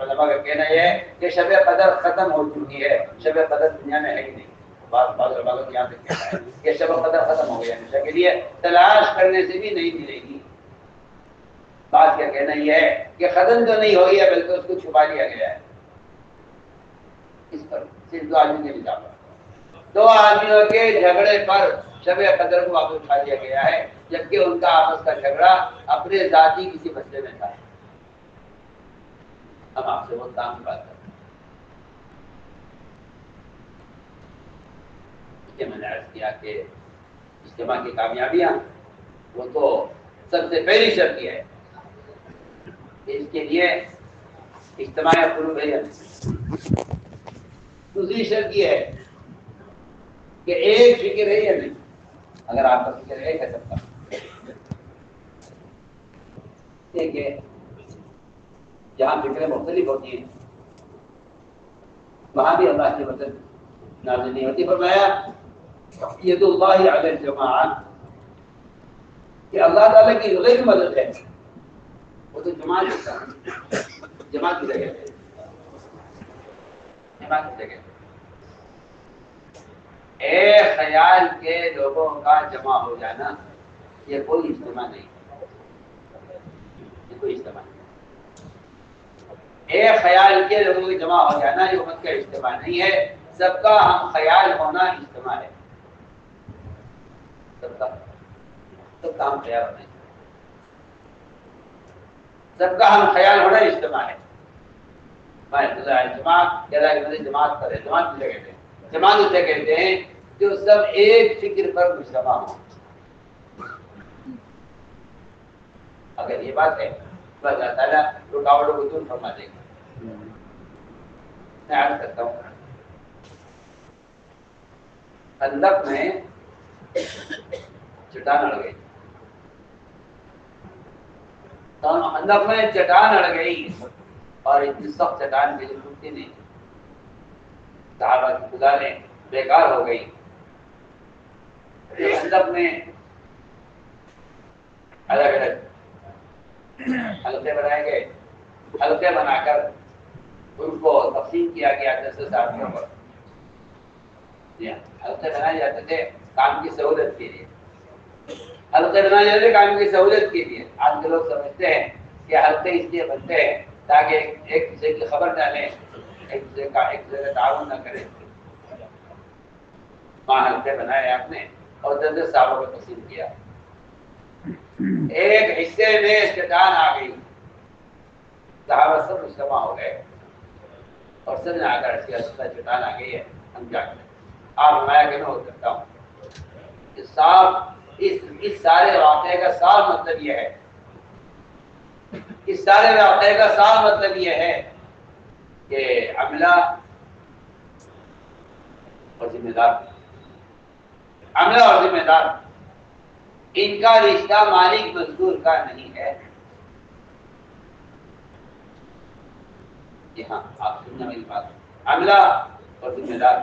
علماء کا کہنا یہ ہے کہ شب قدر ختم ہو چکی ہے، شب قدر دنیا میں ہے ہی نہیں۔ بعض علماء کا یہاں تک کہنا ہے کہ شب قدر ختم ہو گیا ہمیشہ کے لیے، تلاش کرنے سے بھی نہیں ملے گی۔ بات کا کہنا یہ ہے کہ ختم تو نہیں ہوئی ہے بلکہ اس کو چھپا لیا گیا ہے۔ اس پر صرف دو آدمی کے نظام پر، دو آدمیوں کے جھگڑے پر شب قدر کو واپس اٹھا لیا گیا ہے، جبکہ ان کا آپس کا جھگڑا اپنے ذاتی کسی مسئلے میں تھا۔ ہم آپ سے وہ کام کی بات کرتے ہیں کہ میں نے عرض کیا کہ اجتماع کی کامیابیاں وہ تو سب سے پہلی شرط یہ ہے کہ اس کے لیے اجتماع قلوب ہے۔ دوسری شرط یہ ہے کہ ایک فکر ہے یا نہیں۔ اگر آپ کا فکر ایک ہے سب کا، دیکھیے جہاں فکریں مختلف ہوتی ہیں وہاں بھی اللہ کی مدد نازل نہیں ہوتی۔ فرمایا ید اللہ علی الجماعت، کہ اللہ تعالیٰ کی غیر مدد ہے وہ تو جماعت کی جگہ ہے، جماعت کی جگہ ہے۔ ایک خیال کے لوگوں کا جمع ہو جانا یہ کوئی اجتماع نہیں، یہ کوئی اجتماع نہیں۔ ایک خیال کے لوگوں کے جمع ہو جانا یہ امت کا اجتماع نہیں ہے، سب کا ہم خیال ہونا اجتماع ہے۔ سب کا ہم خیال ہونا، سب کا ہم خیال ہونا اجتماع ہے۔ جماعت جماعت پر ہے، جماعت کسے کہتے ہیں؟ جماعت اسے کہتے ہیں جو سب ایک فکر پر مجتمع ہوں۔ اگر یہ بات ہے تو اللہ تعالیٰ رکاوٹوں کو دور فرما دے گا۔ میں عرض کرتا ہوں خندق میں چٹان اڑ گئی، خندق میں چٹان اڑ گئی اور اتنی سخت چٹان کے لیے ٹوٹتی نہیں، صحابہ کی گزاریں بیکار ہو گئی۔ خندق میں الگ الگ حلقے بنائے گئے، حلقے بنا کر ان کو تقسیم کیا گیا 10 آدمیوں پر۔ حلقے بنائے جاتے تھے کام کی سہولت کے لیے، حلقے بنائے جاتے تھے کام کی سہولت کے لیے۔ آج کے لوگ سمجھتے ہیں کہ حلقے اس لیے بنتے ہیں تاکہ ایک دوسرے کی خبر نہ لیں، ایک دوسرے کا تعاون نہ کریں۔ وہاں حلقے بنائے آپ نے اور 10 صحابوں کو تقسیم کیا۔ ایک حصے میں چٹان آ گئی، صحابہ سب مجتمع ہو گئے اور سب نے آ کر چٹان آ گئی ہے، ہم کیا کریں؟ آپ ہمارا کہ میں ہو سکتا ہوں۔ اس سارے واقعے کا صاف مطلب یہ ہے، اس سارے واقعے کا صاف مطلب یہ ہے کہ عملہ اور ذمہ دار، عملہ اور ذمہ دار، ان کا رشتہ مالک مزدور کا نہیں ہے۔ جی ہاں، آپ سننا میری بات، عملہ اور ذمہ دار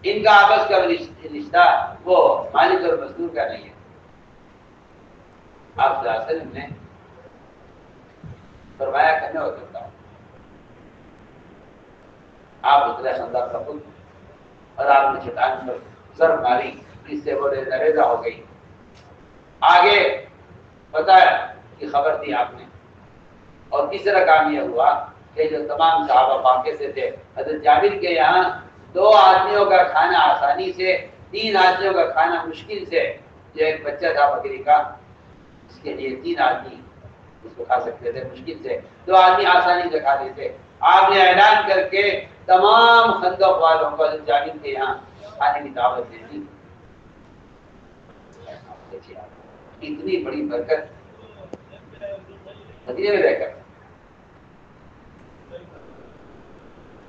ان کا آپس کا رشتہ وہ مالک اور مزدور کا نہیں ہے۔ آپ صلی اللہ علیہ وسلم نے فرمایا کرنے ہو سکتا ہوں، آپ اترے خندق کا خود اور آپ نے شیطان پر ضرب ماری، اس سے وہ ریزہ ہو گئی۔ آگے بتایا کہ خبر دی آپ نے، اور تیسرا کام یہ ہوا کہ جو تمام صحابہ واقع سے تھے، حضرت جابر کے یہاں 2 آدمیوں کا کھانا آسانی سے، 3 آدمیوں کا کھانا مشکل سے، جو ایک بچہ تھا بکری کا اس کے لیے 3 آدمی اس کو کھا سکتے تھے مشکل سے، 2 آدمی آسانی سے کھا لیتے۔ آپ نے اعلان کر کے تمام خندق والوں کو حضرت جابر کے یہاں کھانے کی دعوت دے دی۔ اتنی بڑی برکت مدینے میں رہ کر،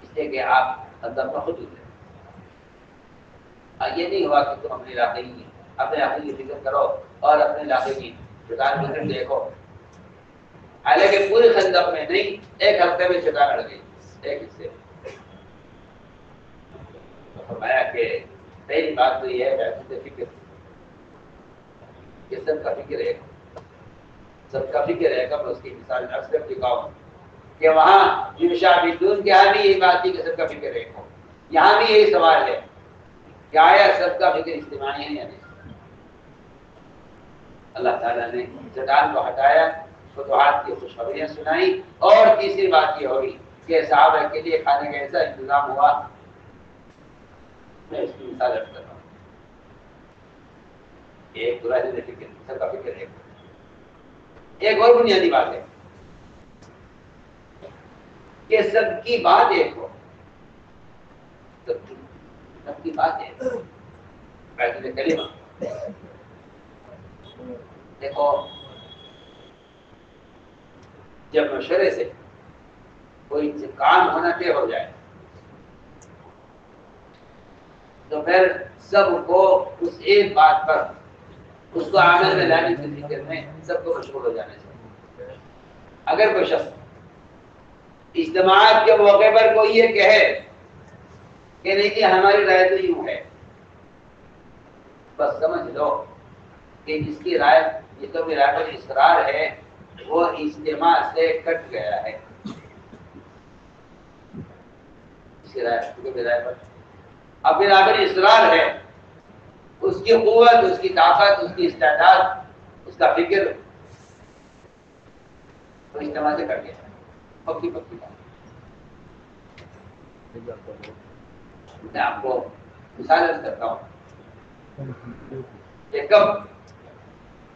اس لیے کہ آپ خندق پر خود اترے۔ یہ نہیں ہوا کہ تم اپنے علاقے کی، اپنے علاقے کی فکر کرو اور اپنے علاقے کی شیطان کی فکر دیکھو، حالانکہ پورے خندق میں نہیں، ایک ہفتے میں شیطان اڑ گئی ایک حصے میں۔ فرمایا کہ پہلی بات تو یہ ہے ویسے فکر کہ سب کا فکر ہے، سب کا فکر ہے۔ کب اس کی مثال اکثر دکھاؤں کہ وہاں یوشابدون کے یہاں بھی یہی بات تھی کہ سب کا فکر ہے، یہاں بھی یہی سوال ہے کہ آیا سب کا فکر اجتماعی ہے یا نہیں؟ اللہ تعالیٰ نے شیطان کو ہٹایا، فتوحات کی خوشخبریاں سنائی، اور تیسری بات یہ ہوئی کہ صحابہ کے لیے کھانے کا ایسا انتظام ہوا۔ میں اس کی مثال رکھ کر رہا ہوں، ایک برا دن فکر، سب کا فکر ہے۔ ایک اور بنیادی بات ہے کہ سب کی بات ایک ہو، سب کی بات ایک ہو۔ بیت کلمہ دیکھو، جب مشورے سے کوئی کام ہونا طے ہو جائے تو پھر سب کو اس ایک بات پر، اس کو عمل میں لانے کی فکر میں سب کو مشغول ہو جانا چاہیے۔ اگر کوئی شخص اجتماعات کے موقع پر کوئی یہ کہے کہ نہیں کہ ہماری رائے تو یوں ہے، بس سمجھ لو کہ جس کی رائے، جس کو بھی رائے پر اصرار ہے، وہ اجتماع سے کٹ گیا ہے۔ اس کی رائے پر اپنی رائے پر اصرار ہے، اس کی قوت، اس کی طاقت، اس کی استعداد، اس کا فکر وہ اجتماع سے کٹ گیا ہے۔ پکی پکی بات، میں آپ کو مثال کرتا ہوں کہ کب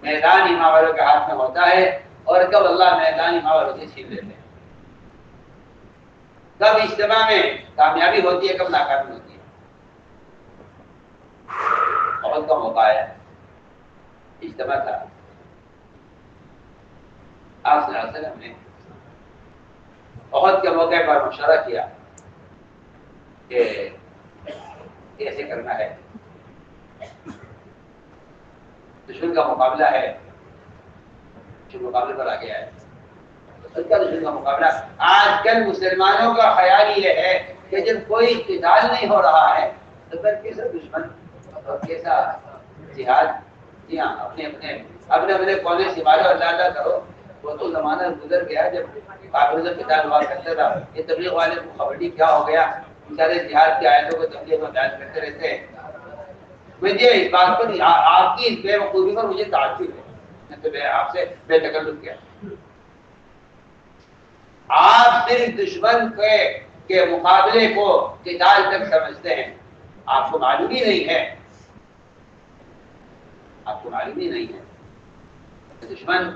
میدان امام والوں کے ہاتھ میں ہوتا ہے اور کب اللہ میدان امام والوں سے چھین لیتے ہیں، کب اجتماع میں کامیابی ہوتی ہے، کب ناکامی ہوتی ہے۔ بہت کا موقع ہے، اجتماع تھا، آپ صلی اللہ علیہ وسلم نے بہت کے موقع پر مشورہ کیا کہ کیسے کرنا ہے، دشمن کا مقابلہ ہے، جو مقابلے پر آ گیا ہے اس کا دشمن کا مقابلہ۔ آج کل مسلمانوں کا خیال یہ ہے کہ جب کوئی قتال نہیں ہو رہا ہے تو پھر کیسا دشمن اور کیسا جہاد؟ جی ہاں، اپنے کونے سے مارو، اللہ کرو۔ وہ تو زمانہ گزر گیا جب کافروں سے قتال ہوا کرتا تھا۔ یہ تبلیغ والے کو خبردی کیا ہو گیا، بیچارے جہاد کی آیتوں کو تبلیغ میں بیان کرتے رہتے ہیں۔ مجھے اس بات پر آپ کی اس بے وقوفی پر مجھے تعجب ہے، میں تو آپ سے بے تکلف کیا۔ آپ صرف دشمن کے مقابلے کو قتال تک سمجھتے ہیں، آپ کو معلوم ہی نہیں ہے، آپ کو معلوم ہی نہیں ہے دشمن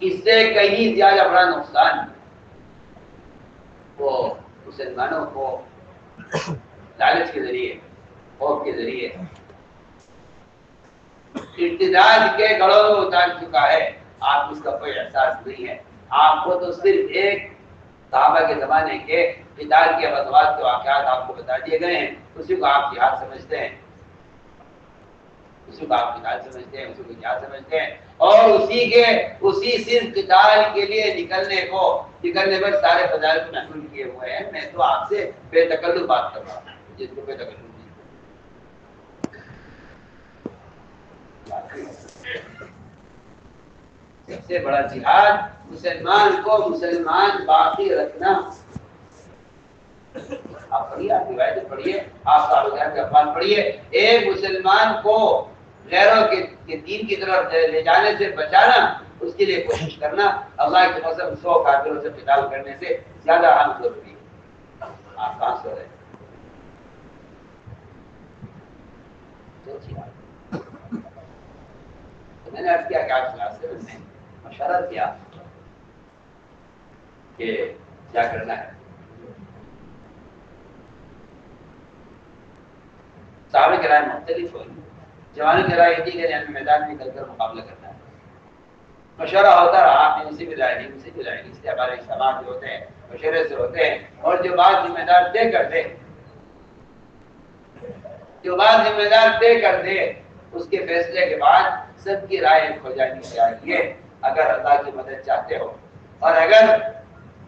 اس سے کہیں زیادہ بڑا نقصان وہ مسلمانوں کو لالچ کے ذریعے، خوف کے ذریعے ارتداد کے گڑھوں میں اتار چکا ہے۔ آپ اس کا کوئی احساس نہیں ہے، آپ کو تو صرف ایک صحابہ کے زمانے کے قتال کے غزوات کے واقعات آپ کو بتا دیے گئے ہیں، اسی کو آپ جہاد سمجھتے ہیں، اسی کو آپ قتال سمجھتے ہیں، اسی کو جہاد سمجھتے ہیں، اور اسی صرف قتال کے لیے نکلنے پر سارے فضائل کو محفوظ کیے ہوئے ہیں۔ میں تو آپ سے بے تکلف بات کر رہا ہوں، جس کو بے تکلف نہیں۔ سب سے بڑا جہاد مسلمان کو مسلمان باقی رکھنا۔ آپ پڑھیے، آپ روایتیں پڑھیے، آپ صحابہ کے اقوال پڑھیے، ایک مسلمان کو غیروں کے دین کی طرف لے جانے سے بچانا، اس کے لیے کوشش کرنا اللہ کی قسم 100 کافروں سے قتال کرنے سے زیادہ اہم ضروری ہے۔ آپ کہاں سو رہے ہیں؟ سوچیے آپ۔ تو میں نے عرض کیا کہ آپ سے میں نے مشورہ کیا کہ کیا کرنا ہے۔ صحابہ کی رائے مختلف ہوئی، جوانوں کی رائے یہ تھی کہ ہمیں میدان میں نکل کر مقابلہ کرنا ہے۔ مشورہ ہوتا رہا، کسی بھی رائے نہیں، کسی بھی رائے نہیں، اس لیے ہمارے اجتماعات جو ہوتے ہیں مشورے سے ہوتے ہیں، اور جو بات ذمہ دار طے کر دے اس کے فیصلے کے بعد سب کی رائے ہو جانی چاہیے۔ اگر اللہ کی مدد چاہتے ہو اور اگر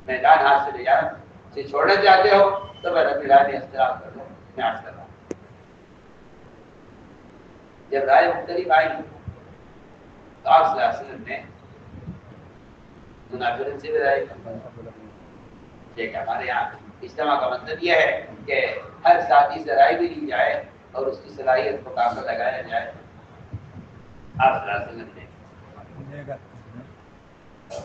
میدان ہاتھ سے لے جانا سے چھوڑنا چاہتے ہو تو پھر اپنی رائے میں اختلاف کر لو۔ میں عرض کر رہا ہوں، جب رائے مختلف آئی تو آپ صلی اللہ علیہ وسلم نے منافرین سے بھی رائے کہ ہمارے یہاں اجتماع کا مطلب یہ ہے کہ ہر ساتھی سے رائے بھی لی جائے اور اس کی صلاحیت کو کام پر لگایا جائے۔ آپ صلی اللہ علیہ وسلم نے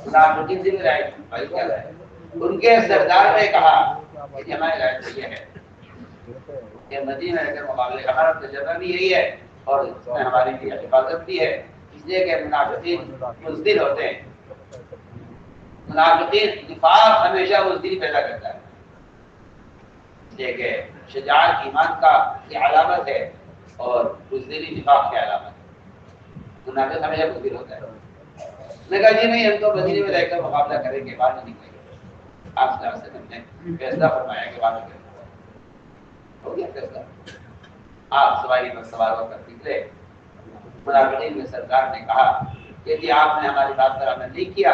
منافرین سے بھی رائے بھائی کیا رائے؟ ان کے سردار نے کہا کہ ہماری رائے تو یہ ہے کہ مدینہ میں اگر مقابلے ہمارا تجربہ بھی یہی ہے اور اس میں ہماری بھی حفاظت بھی ہے، اس لیے کہ منافقین بزدل ہوتے ہیں۔ منافقین نفاق ہمیشہ بزدلی پیدا کرتا ہے، کہ شجاعت ایمان کا کی علامت ہے اور بزدلی نفاق کی علامت ہے۔ منافق ہمیشہ بزدل ہوتا ہے۔ نے کہا جی نہیں، ہم تو مدینے میں رہ کر مقابلہ کریں گے، باہر نہیں نکلیں گے۔ آپ صلی اللہ علیہ وسلم نے فیصلہ فرمایا کہ باہر نکلیں گے۔ ہو گیا فیصلہ۔ آپ سواری پر سوار ہو کر نکلے۔ منافقین میں سرکار نے کہا کہ جی آپ نے ہماری بات پر عمل نہیں کیا،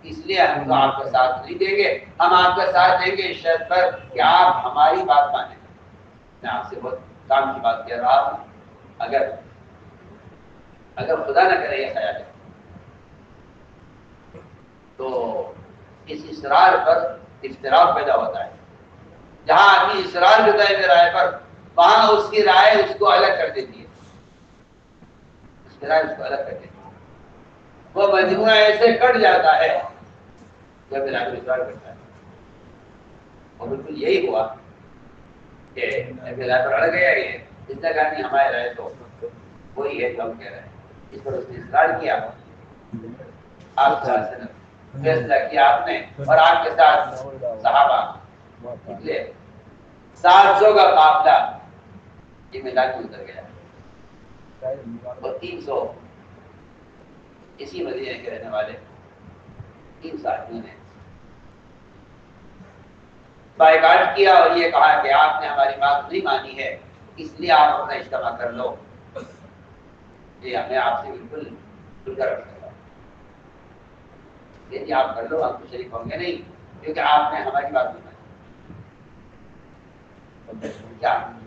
اس لیے ہم تو آپ کا ساتھ نہیں دیں گے، ہم آپ کا ساتھ دیں گے اس شرط پر کہ آپ ہماری بات مانیں۔ میں آپ سے بہت کام کی بات کہہ رہا ہوں، اگر خدا نہ کرے یہ خیال ہے تو اس اصرار پر اختلاف پیدا ہوتا ہے۔ جہاں آدمی اصرار کرتا ہے رائے پر، وہاں اس کی رائے اس کو الگ کر دیتی ہے، اس کی رائے اس کو الگ کر دیتی ہے، وہ مجموعہ ایسے کٹ جاتا ہے جب رائے پر اصرار کرتا ہے۔ اور بالکل یہی ہوا کہ رائے پر اڑ گیا، یہ اس نے کہا نہیں ہماری رائے تو وہی ہے جو ہم کہہ رہے ہیں، اس پر اس نے اصرار کیا۔ آپ صلی اللہ علیہ وسلم فیصلہ کیا آپ نے، اور آپ کے ساتھ صحابہ نکلے۔ 700 کا قافلہ یہ میدان میں اتر گیا، اور 300 اسی مدینے کے رہنے والے 3 ساتھیوں نے بائیکاٹ کیا اور یہ کہا کہ آپ نے ہماری بات نہیں مانی ہے، اس لیے آپ اپنا اجتماع کر لو۔ یہ ہمیں آپ سے بالکل کھل کر رکھ سکتا، یہ آپ کر لو، ہم تو شریک ہوں گے نہیں کیونکہ آپ نے ہماری بات نہیں مانی۔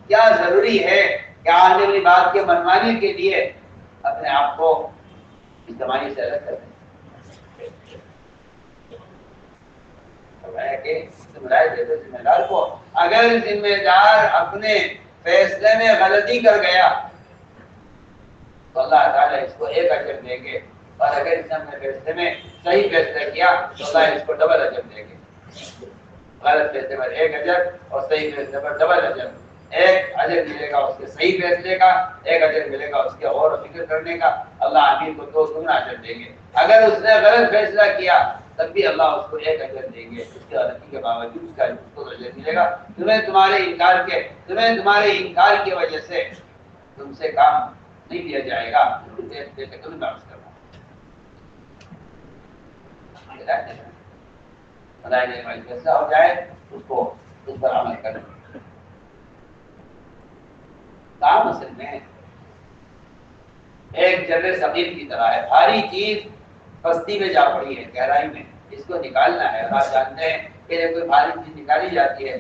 کیا ضروری ہے کہ آنے والی بات کے منوانے کے لیے اپنے آپ کو اجتماعی سے الگ کر دیں؟ کہ ذمہ دار کو اگر ذمہ دار اپنے فیصلے میں غلطی کر گیا تو اللہ تعالیٰ اس کو 1 اجر دیں گے، اور اگر اس نے اپنے فیصلے میں صحیح فیصلہ کیا تو اللہ اس کو ڈبل اجر دیں گے۔ غلط فیصلے پر 1 اجر اور صحیح فیصلے پر ڈبل اجر۔ 1 اجر ملے گا اس کے صحیح فیصلے کا، 1 اجر ملے گا اس کے غور و فکر کرنے کا۔ اللہ امیر کو 2 گنا اجر دیں گے۔ اگر اس نے غلط فیصلہ کیا تب بھی اللہ اس کو 1 اجر دیں گے، اس کی غلطی کے باوجود اس کا اس کو اجر ملے گا۔ تمہیں تمہارے انکار کی وجہ سے تم سے کام نہیں دیا جائے گا۔ بنائے گئے کیسا ہو جائے اس کو اس پر عمل کریں. کام اصل میں ایک جرے ثقیل کی طرح ہے. بھاری چیز پستی میں جا پڑی ہے، گہرائی میں، اس کو نکالنا ہے. اور آپ جانتے ہیں کہ جب کوئی بھاری چیز نکالی جاتی ہے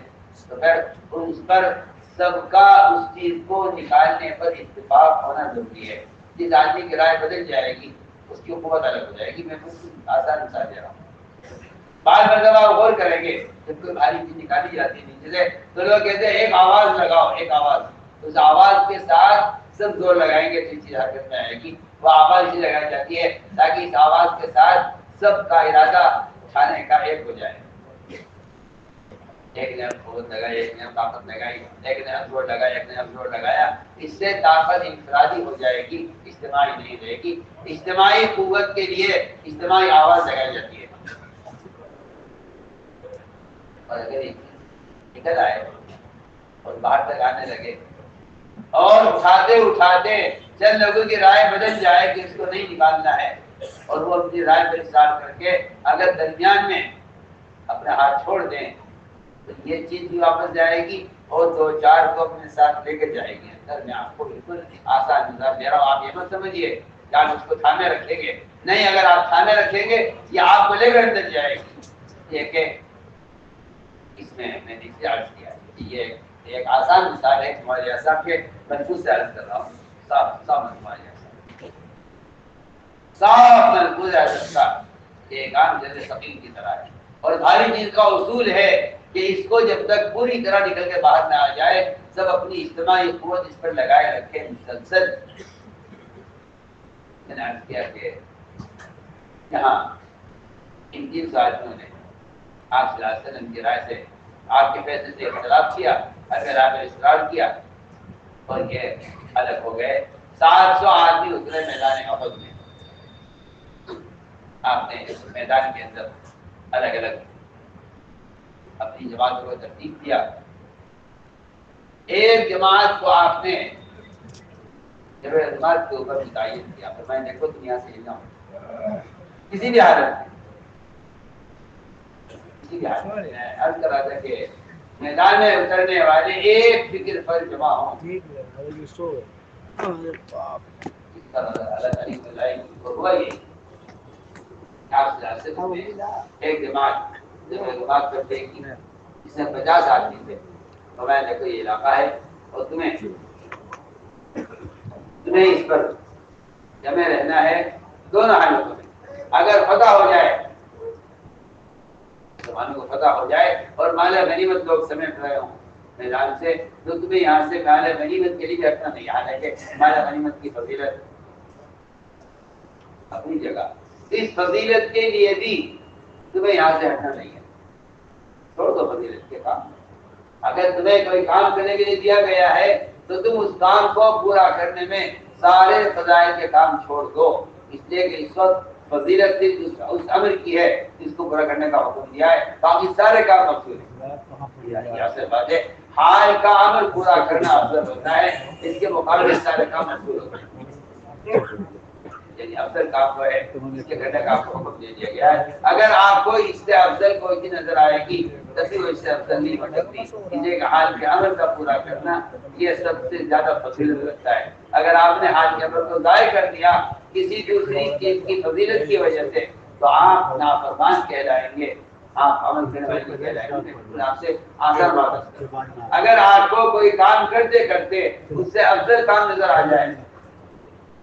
تو پھر اس پر سب کا اس چیز کو نکالنے پر اتفاق ہونا ضروری ہے. جس آدمی کی رائے بدل جائے گی اس کی قوت الگ ہو جائے گی. میں بالکل آسان مثال دے رہا ہوں. بعض مرتبہ غور کریں گے جب کوئی بھاری چیز نکالی جاتی ہے نیچے سے تو لوگ کہتے ہیں ایک آواز لگاؤ، ایک آواز. اس آواز کے ساتھ سب زور لگائیں گے تو چیز حرکت میں آئے گی. وہ آواز اسی لگائی جاتی ہے تاکہ اس آواز کے ساتھ سب کا ارادہ اٹھانے کا ایک ہو جائے. ایک نے قوت لگائی، ایک نے طاقت لگائی، ایک نے زور لگایا، ایک نے زور لگایا. اس سے طاقت انفرادی ہو جائے گی، اجتماعی نہیں رہے گی. اجتماعی قوت کے لیے اجتماعی آواز لگائی جاتی ہے. اور اگر نکل آئے اور باہر تک آنے لگے اور اٹھاتے اٹھاتے چند لوگوں کی رائے بدل جائے کہ اس کو نہیں نکالنا ہے اور وہ اپنی رائے پر اصرار کر کے اگر درمیان میں اپنے ہاتھ چھوڑ دیں تو یہ چیز بھی واپس جائے گی اور دو چار کو اپنے ساتھ لے کے جائے گی. اندر میں آپ کو بالکل آسان مثال دے رہا ہوں. آپ یہ مت سمجھیے کہ آپ اس کو تھامے رکھیں گے. نہیں، اگر آپ تھامے رکھیں گے یہ آپ کو لے کر اندر جائے گی. یہ کہ اس میں نے اسے عرض کیا کہ یہ ایک آسان مثال ہے ہمارے صاحب کے محفوظ سے عرض کر رہا ہوں. صاف محفوظ ہے سکتا کہ ایک عام جیسے ثقیل کی طرح ہے. اور بھاری چیز کا اصول ہے کہ اس کو جب تک پوری طرح نکل کے باہر نہ آ جائے سب اپنی اجتماعی قوت اس پر لگائے رکھے مسلسل. میں نے عرض کیا کہ یہاں ان 3 آدمیوں نے آپ صلی اللہ علیہ وسلم کی رائے سے آپ کے فیصلے سے اختلاف کیا، اگر آپ نے اصرار کیا اور یہ الگ ہو گئے. 700 آدمی اترے میدان احد میں. آپ نے اس میدان کے اندر الگ الگ اپنی جماعتوں کو ترتیب دیا. ایک جماعت کو آپ نے جب جماعت کے اوپر متعین کیا تو میں دیکھو دنیا سے ہلنا ہوں کسی بھی حالت میں. عرض کر رہا تھا کہ میدان میں اترنے والے ایک فکر پر جمع ہوں. ایک جماعت جماعت پر دیکھی جس میں 50 آدمی تھے تو میں دیکھو یہ علاقہ ہے اور تمہیں اس پر جمع رہنا ہے دونوں حالتوں میں. اگر فتح ہو جائے مسلمانوں کو فتح ہو جائے اور مال غنیمت لوگ سمیٹ رہے ہوں میدان سے تو تمہیں یہاں سے مال غنیمت کے لیے ہٹنا نہیں. حالانکہ مال غنیمت کی فضیلت اپنی جگہ، اس فضیلت کے لیے بھی تمہیں یہاں سے ہٹنا نہیں ہے. چھوڑ دو فضیلت کے کام. اگر تمہیں کوئی کام کرنے کے لیے دیا گیا ہے تو تم اس کام کو پورا کرنے میں سارے فضائل کے کام چھوڑ دو. اس لیے کہ اس وقت فضیلت اس امر کی ہے جس کو پورا کرنے کا حکم دیا ہے، باقی سارے کام مقصود ہیں. حال کا عمل پورا کرنا افضل ہوتا ہے، اس کے مقابلے سارے کام مقصود ہوتے ہیں. یعنی افضل کام وہ ہے اس کے کرنے کا آپ کو حکم دے دیا گیا ہے. اگر آپ کو اس سے افضل کوئی چیز نظر آئے گی تبھی وہ اس سے افضل نہیں ہو سکتی. اسے کہ حال کے عمل کا پورا کرنا یہ سب سے زیادہ فضیلت رکھتا ہے. اگر آپ نے حال کے عمل کو ضائع کر دیا کسی دوسری چیز کی فضیلت کی وجہ سے تو آپ نافرمان کہلائیں گے، آپ عمل کرنے والے کہلائیں گے. بالکل آپ سے آسان بات ہے. اگر آپ کو کوئی کام کرتے کرتے اس سے افضل کام نظر آ جائے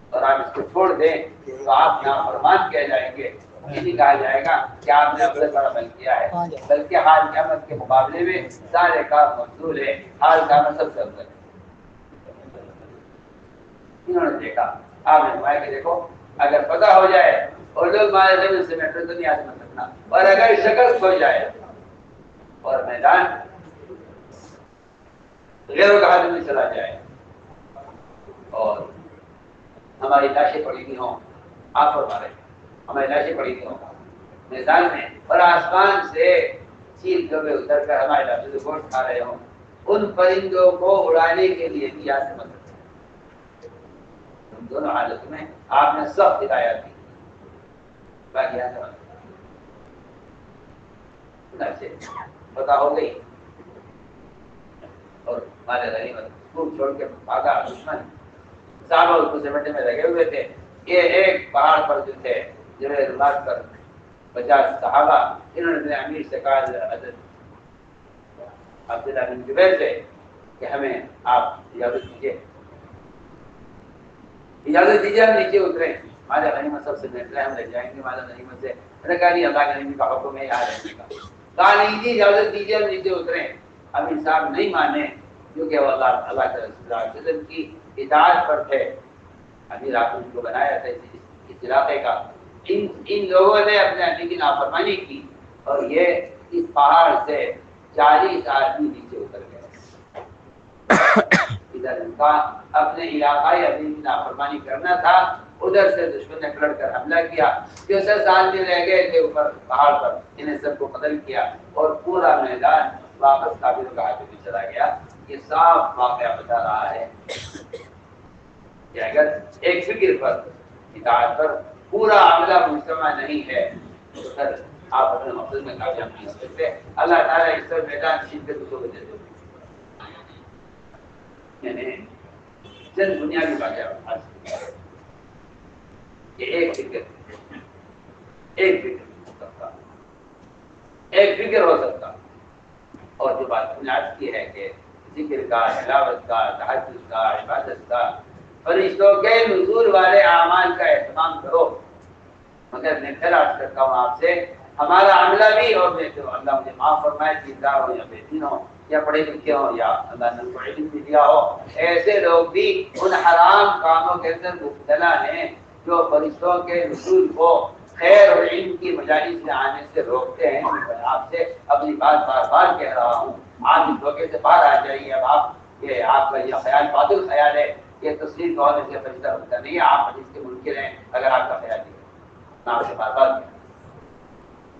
اور آپ اس کو چھوڑ دیں تو آپ نافرمان کہلائیں گے. یہ نہیں کہا جائے گا کہ آپ نے افضل کا عمل کیا ہے، بلکہ حال کے عمل کے مقابلے میں سارے کام مفضول ہے. حال کا عمل سب سے افضل ہے. انہوں نے دیکھا، آپ نے فرمایا کہ دیکھو اگر پتہ ہو جائے اور لوگ مارے زمین سے میٹر تو نہیں آسمان سکنا، اور اگر شکست ہو جائے اور میدان غیروں کا ہاتھ میں چلا جائے اور ہماری لاشیں پڑی ہوئی ہوں، آپ فرما رہے ہماری لاشیں پڑی ہوئی ہوں میدان میں اور آسمان سے چیل کبے اتر کر ہمارے لاشوں سے گوشت کھا رہے ہوں، ان پرندوں کو اڑانے کے لیے بھی یاد مت دونوں حالت میں آپ نے سخت ہدایت دی. باقی سے پتہ ہو گئی اور مال غنیمت خوب چھوڑ کے بھاگا دشمن. صحابہ اس کو سمٹنے میں لگے ہوئے تھے. یہ ایک پہاڑ پر جو تھے جبل رمات پر 50 صحابہ انہوں نے اپنے امیر سے کہا حضرت عبداللہ بن جبیر سے کہ ہمیں آپ اجازت دیجیے ہم نیچے اتریں. مالا غنیمت سب سے بہتر ہے ہم لے جائیں گے مالا غنیمت سے. میں نے کہا نہیں اللہ کے نبی کا حکم ہے یہاں رہنے کا. کہا نہیں جی اجازت دیجیے ہم نیچے اتریں. اب انسان نہیں مانے کیونکہ وہ اللہ کے رسول اللہ علیہ وسلم کی اطاعت پر تھے. ابھی رات ان کو بنایا تھا اس علاقے کا. ان لوگوں نے اپنے نبی کی نافرمانی کی اور یہ اس پہاڑ سے 40 آدمی نیچے اتر گئے. ادھر ان کا اپنے علاقائی امیر کی نافرمانی کرنا تھا, ادھر سے دشمن نے پلٹ کر حملہ کیا. جو 10 آدمی رہ گئے تھے اوپر پہاڑ پر انہیں سب کو قتل کیا اور پورا میدان واپس کافروں کے ہاتھ میں چلا گیا. یہ صاف واقعہ بتا رہا ہے کہ اگر ایک فکر پر اطاعت پر پورا عملہ مجتمع نہیں ہے تو پھر آپ اپنے مقصد میں کامیاب نہیں ہو سکتے. اللہ تعالیٰ اس طرح میدان چھین کے دوسروں کو دے دے. یعنی چند بنیادی واقعہ کہ ایک فکر ہو سکتا اور جو بات بنیاد کی ہے کہ ذکر کا, تلاوت کا, تہجد کا, عبادت کا, فرشتوں کے نزول والے اعمال کا اہتمام کرو. مگر میں پھر عرض کرتا ہوں آپ سے ہمارا عملہ بھی اور میں تو اللہ مجھے معاف فرمائے دیندار ہو یا بے دین ہو یا پڑھے لکھے ہو یا اللہ نے کو علم بھی دیا ہو, ایسے لوگ بھی ان حرام کاموں کے اندر مبتلا ہیں جو فرشتوں کے نزول کو خیر اور علم کی مجالس میں آنے سے روکتے ہیں. میں آپ سے اپنی بات بار بار کہہ رہا ہوں, آپ اس دھوکے سے باہر آ جائیے. اب آپ کا یہ خیال باطل خیال ہے, یہ تصویر کو ہونے سے فرشتہ ہوتا نہیں ہے. آپ حدیث کے منکر ہیں اگر آپ کا خیال نہیں آپ سے بار بار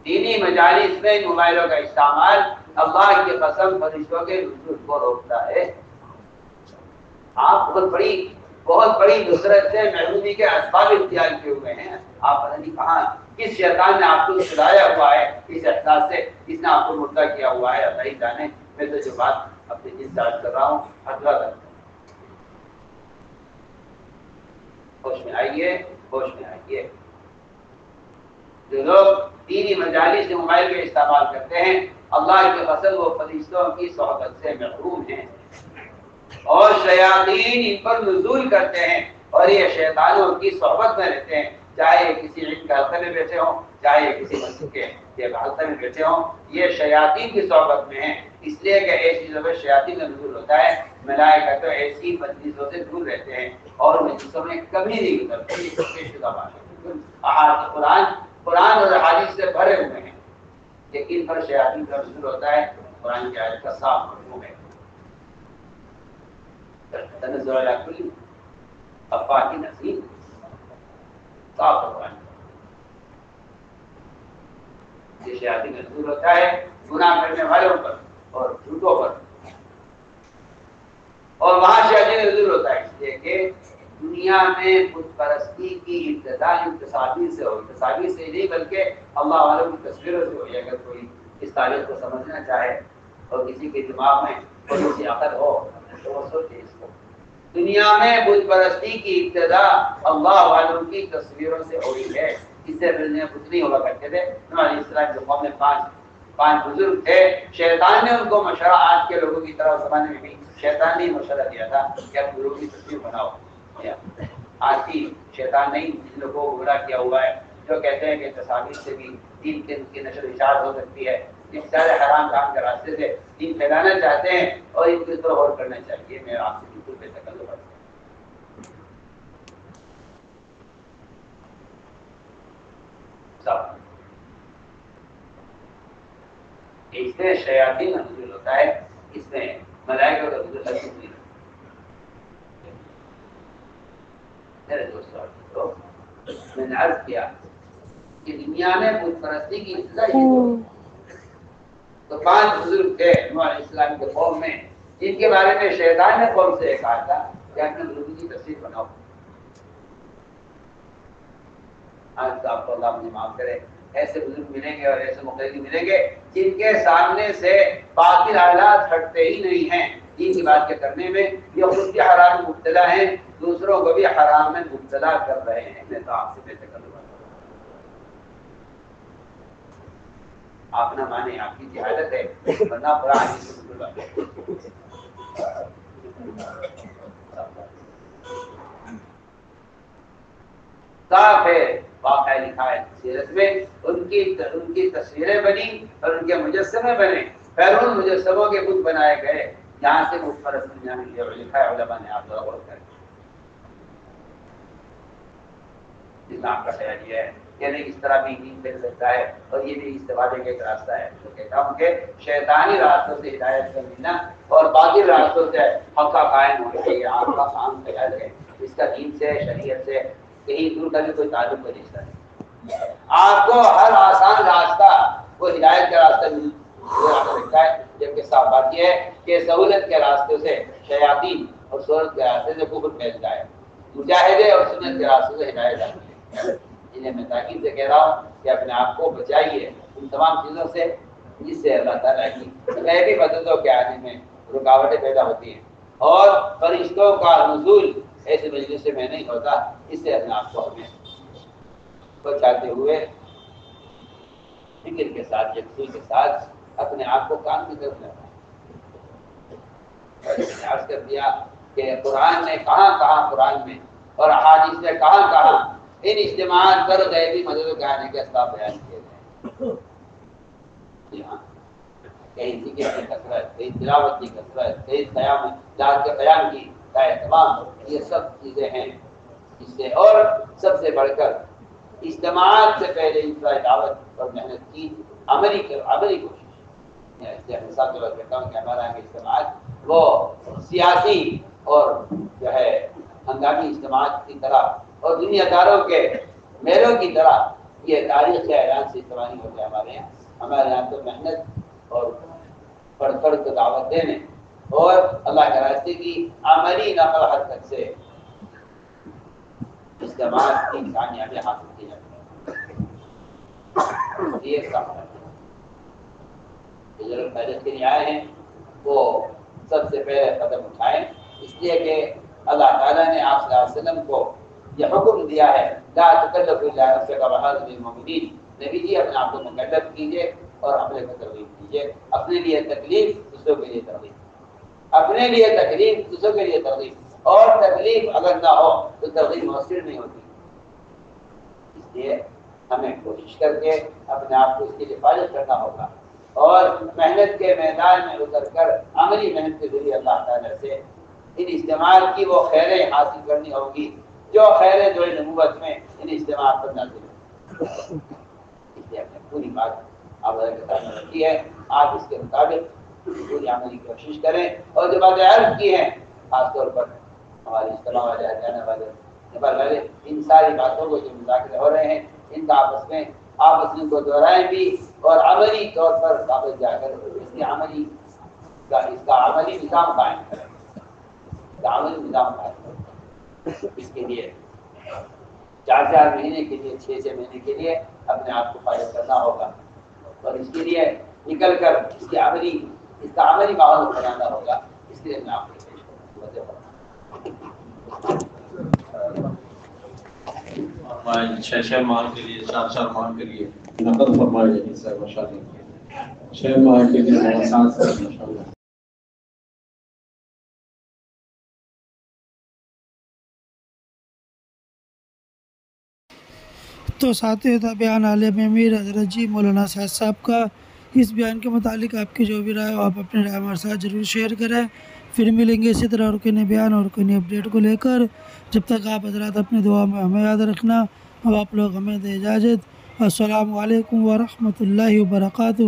دینی مجالس میں موبائلوں کا استعمال اللہ کی قسم فرشتوں کے نزول کو روکتا ہے. آپ بہت بڑی نصرت سے محرومی کے اسباب اختیار کیے ہوئے ہیں. آپ پتہ نہیں کہاں کس شیطان نے آپ کو چھڑایا ہوا ہے اس احساس سے, اس نے آپ کو مردہ کیا ہوا ہے. اللہ ہی جانے. میں تو جو بات اپنے دل سے عرض کر رہا ہوں حضرت ہوش میں آئیے, ہوش میں آئیے. جو لوگ دینی مجالس سے موبائل کا استعمال کرتے ہیں اللہ کے قسم وہ فرشتوں کی صحبت سے محروم ہیں اور شیاطین ان پر نزول کرتے ہیں اور یہ شیطانوں کی صحبت میں رہتے ہیں. چاہے یہ کسی علم کے حلقے میں بیٹھے ہوں, چاہے یہ کسی مسجد کے حلقے میں بیٹھے ہوں, یہ شیاطین کی صحبت میں ہیں. اس لیے کہ ایسی جگہ شیاطین کا نزول ہوتا ہے. ملائکہ تو ایسی مجلسوں سے دور رہتے ہیں اور مجلسوں میں کبھی نہیں گزرتے. قرآن اور حدیث سے بھرے ہوئے ہیں لیکن پر شیاطین کا نزول ہوتا ہے. قرآن کی آیت کا صاف مفہوم ہے تنزل علی کل افاک نسیم, صاف قرآن. یہ شیاطین کا نزول ہوتا ہے گناہ کرنے والوں پر اور جھوٹوں پر, اور وہاں شیاطین کا نزول ہوتا ہے اس لیے کہ دنیا میں بت پرستی کی ابتدا تصاویر سے ہو. تصاویر سے نہیں بلکہ اللہ والوں کی تصویروں سے ہوئی. اگر کوئی اس تاریخ کو سمجھنا چاہے اور کسی کے دماغ میں کوئی سی عقل ہو تو وہ سوچے اس کو. دنیا میں بت پرستی کی ابتدا اللہ والوں کی تصویروں سے ہوئی ہے. اس سے پہلے بت نہیں ہوا کرتے تھے. نبی علیہ السلام کے قوم میں پانچ بزرگ تھے. شیطان نے ان کو مشورہ, آج کے لوگوں کی طرح زمانے میں بھی شیطان نے مشورہ دیا تھا کہ آپ گروہ کی تصویر بناؤ. آج کی شیطان نہیں جن لوگوں کو گمراہ کیا ہوا ہے جو کہتے ہیں کہ تصاویر سے بھی دین کی نشر و اشاعت ہو سکتی ہے. ان سارے حرام کام کے راستے سے دین پھیلانا چاہتے ہیں اور ان کی طرف غور کرنا چاہیے. میں آپ سے بالکل بے تکلف ہوں. اس میں شیاطین کا نزول ہوتا ہے, اس میں ملائکہ کا نزول نہیں. میرے دوستوں میں نے عرض کیا کہ دنیا میں بت پرستی کی ابتدا تو 5 بزرگ تھے نوح علیہ السلام کے قوم میں جن کے بارے میں شیطان نے قوم سے کہا تھا کہ اپنے گروہ کی تصویر بناؤ. آج تو آپ کو اللہ مجھے معاف کرے, ایسے بزرگ ملیں گے اور ایسے مقتدی ملیں گے جن کے سامنے سے باطل حالات ہٹتے ہی نہیں ہیں دین کی بات کے کرنے میں. یہ خود بھی حرام میں مبتلا ہیں، دوسروں کو بھی حرام میں مبتلا کر رہے ہیں. میں تو آپ سے بے تکلف آپ نہ مانے، آپ کی جہالت ہے، ورنہ قرآن صاف ہے. واقعہ لکھا ہے سیرت میں، ان کی تصویریں بنی اور ان کے مجسمے بنے، بیرون مجسموں کے بت بنائے گئے. یہاں سے بت پرست دنیا میں لکھا ہے علماء نے، آپ ذرا غور کریں. اسلام کا خیال یہ ہے کہ نہیں، اس طرح بھی دین پھیل سکتا ہے اور یہ بھی استفادے کا ایک راستہ ہے. تو کہتا ہوں کہ شیطانی راستوں سے ہدایت کر لینا اور باطل راستوں سے حق کا قائم ہونا چاہیے. آپ کا کام خیال ہے، اس کا دین سے شریعت سے کہیں دور کا بھی کوئی تعلق کا رشتہ نہیں. آپ کو ہر آسان راستہ وہ ہدایت کا راستہ مل سکتا ہے، جبکہ صاف بات یہ ہے کہ سہولت کے راستے سے شیاطین اور سہولت کے راستے سے کفر پھیلتا ہے. مجاہدے اور سنت کے راستے سے ہدایت آتی ہے. انہیں میں تاکید سے کہہ رہا ہوں کہ اپنے آپ کو بچائیے ان تمام چیزوں سے جس سے اللہ تعالیٰ کی غیبی مددوں کے آنے میں رکاوٹیں پیدا ہوتی ہیں. اور فرشتوں کا نزول ایسے مجلس سے میں نہیں ہوتا. اس سے اپنے آپ کو ہمیں بچاتے ہوئے فکر کے ساتھ، یکسوئی کے ساتھ اپنے آپ کو کام کی طرف لگانا. عرض کر دیا کہ قرآن نے کہاں قرآن میں اور احادیث میں کہاں ان اجتماعات پر غیبی مددوں کے آنے کے اسباب بیان کیے گئے. جی ہاں، کہیں ذکر کی کثرت، کہیں تلاوت کی کثرت، کہیں قیام ذات کے قیام کی کا اہتمام، یہ سب چیزیں ہیں. اس سے اور سب سے بڑھ کر اجتماعات سے پہلے انفرادی دعوت اور محنت کی عملی کوشش. مثال کے طور پر کہتا ہوں کہ ہمارا اجتماعات وہ سیاسی اور جو ہے ہنگامی اجتماعات کی طرح اور دنیا داروں کے میلوں کی طرح یہ تاریخ کے اعلان سے اجتماع نہیں ہوتے. ہمارے یہاں تو محنت اور پڑھ کو دعوت دینے اور اللہ کے راستے کی عملی نقل حرکت سے اجتماعات کی کامیابی حاصل کی جاتی ہے. یہ کام ہے جو تاریخ کے لیے آئے ہیں وہ سب سے پہلے قدم اٹھائیں، اس لیے کہ اللہ تعالیٰ نے آپ صلی اللہ علیہ وسلم کو یہ حکم دیا ہے لا تکلف الا نفسک وحاذ بالمؤمنین. نبی جی اپنے آپ کو مکلف کیجیے اور عمل کو ترغیب دیجیے. اپنے لیے تکلیف، دوسروں کے لیے ترغیب. اپنے لیے تکلیف، دوسروں کے لیے ترغیب. اور تکلیف اگر نہ ہو تو ترغیب مؤثر نہیں ہوتی. اس لیے ہمیں کوشش کر کے اپنے آپ کو اس کے لیے فارغ کرنا ہوگا اور محنت کے میدان میں اتر کر عملی محنت کے ذریعے اللہ تعالیٰ سے ان اجتماعات کی وہ خیریں حاصل کرنی ہوگی جو خیریں جو نبوت میں ان اجتماعات پر نازل ہوئی. اس لیے ہم نے پوری بات آپ کے سامنے رکھی ہے. آپ اس کے مطابق پوری عملی کوشش کریں. اور جو باتیں عرض کی ہیں خاص طور پر ہمارے اجتماع والے ہریانہ والے ان ساری باتوں کو جو مذاکرے ہو رہے ہیں ان کا آپس میں کو دہرائیں بھی اور عملی طور پر واپس جا کر اس کا عملی نظام قائم کریں. اس کے لیے 4 مہینے کے لیے 6 مہینے کے لیے اپنے آپ کو فارغ کرنا ہوگا اور اس کے لیے نکل کر اس کا عملی ماحول بنانا ہوگا. اس لیے میں آپ کو پیش کروں. 6 ماہ کے لیے 4 ماہ کے لیے نقل فرمائے 6 ماہ کے لیے 7 تو ساتھی تھا بیان عالم امیر حضرت جی مولانا سعد صاحب کا. اس بیان کے متعلق آپ کی جو بھی رائے ہو آپ اپنے رائے ہمارے ساتھ ضرور شیئر کریں. پھر ملیں گے اسی طرح اور کوئی نئے بیان اور کوئی نئی اپڈیٹ کو لے کر. جب تک آپ حضرات اپنی دعا میں ہمیں یاد رکھنا. اب آپ لوگ ہمیں دے اجازت. السلام علیکم ورحمۃ اللہ وبرکاتہ.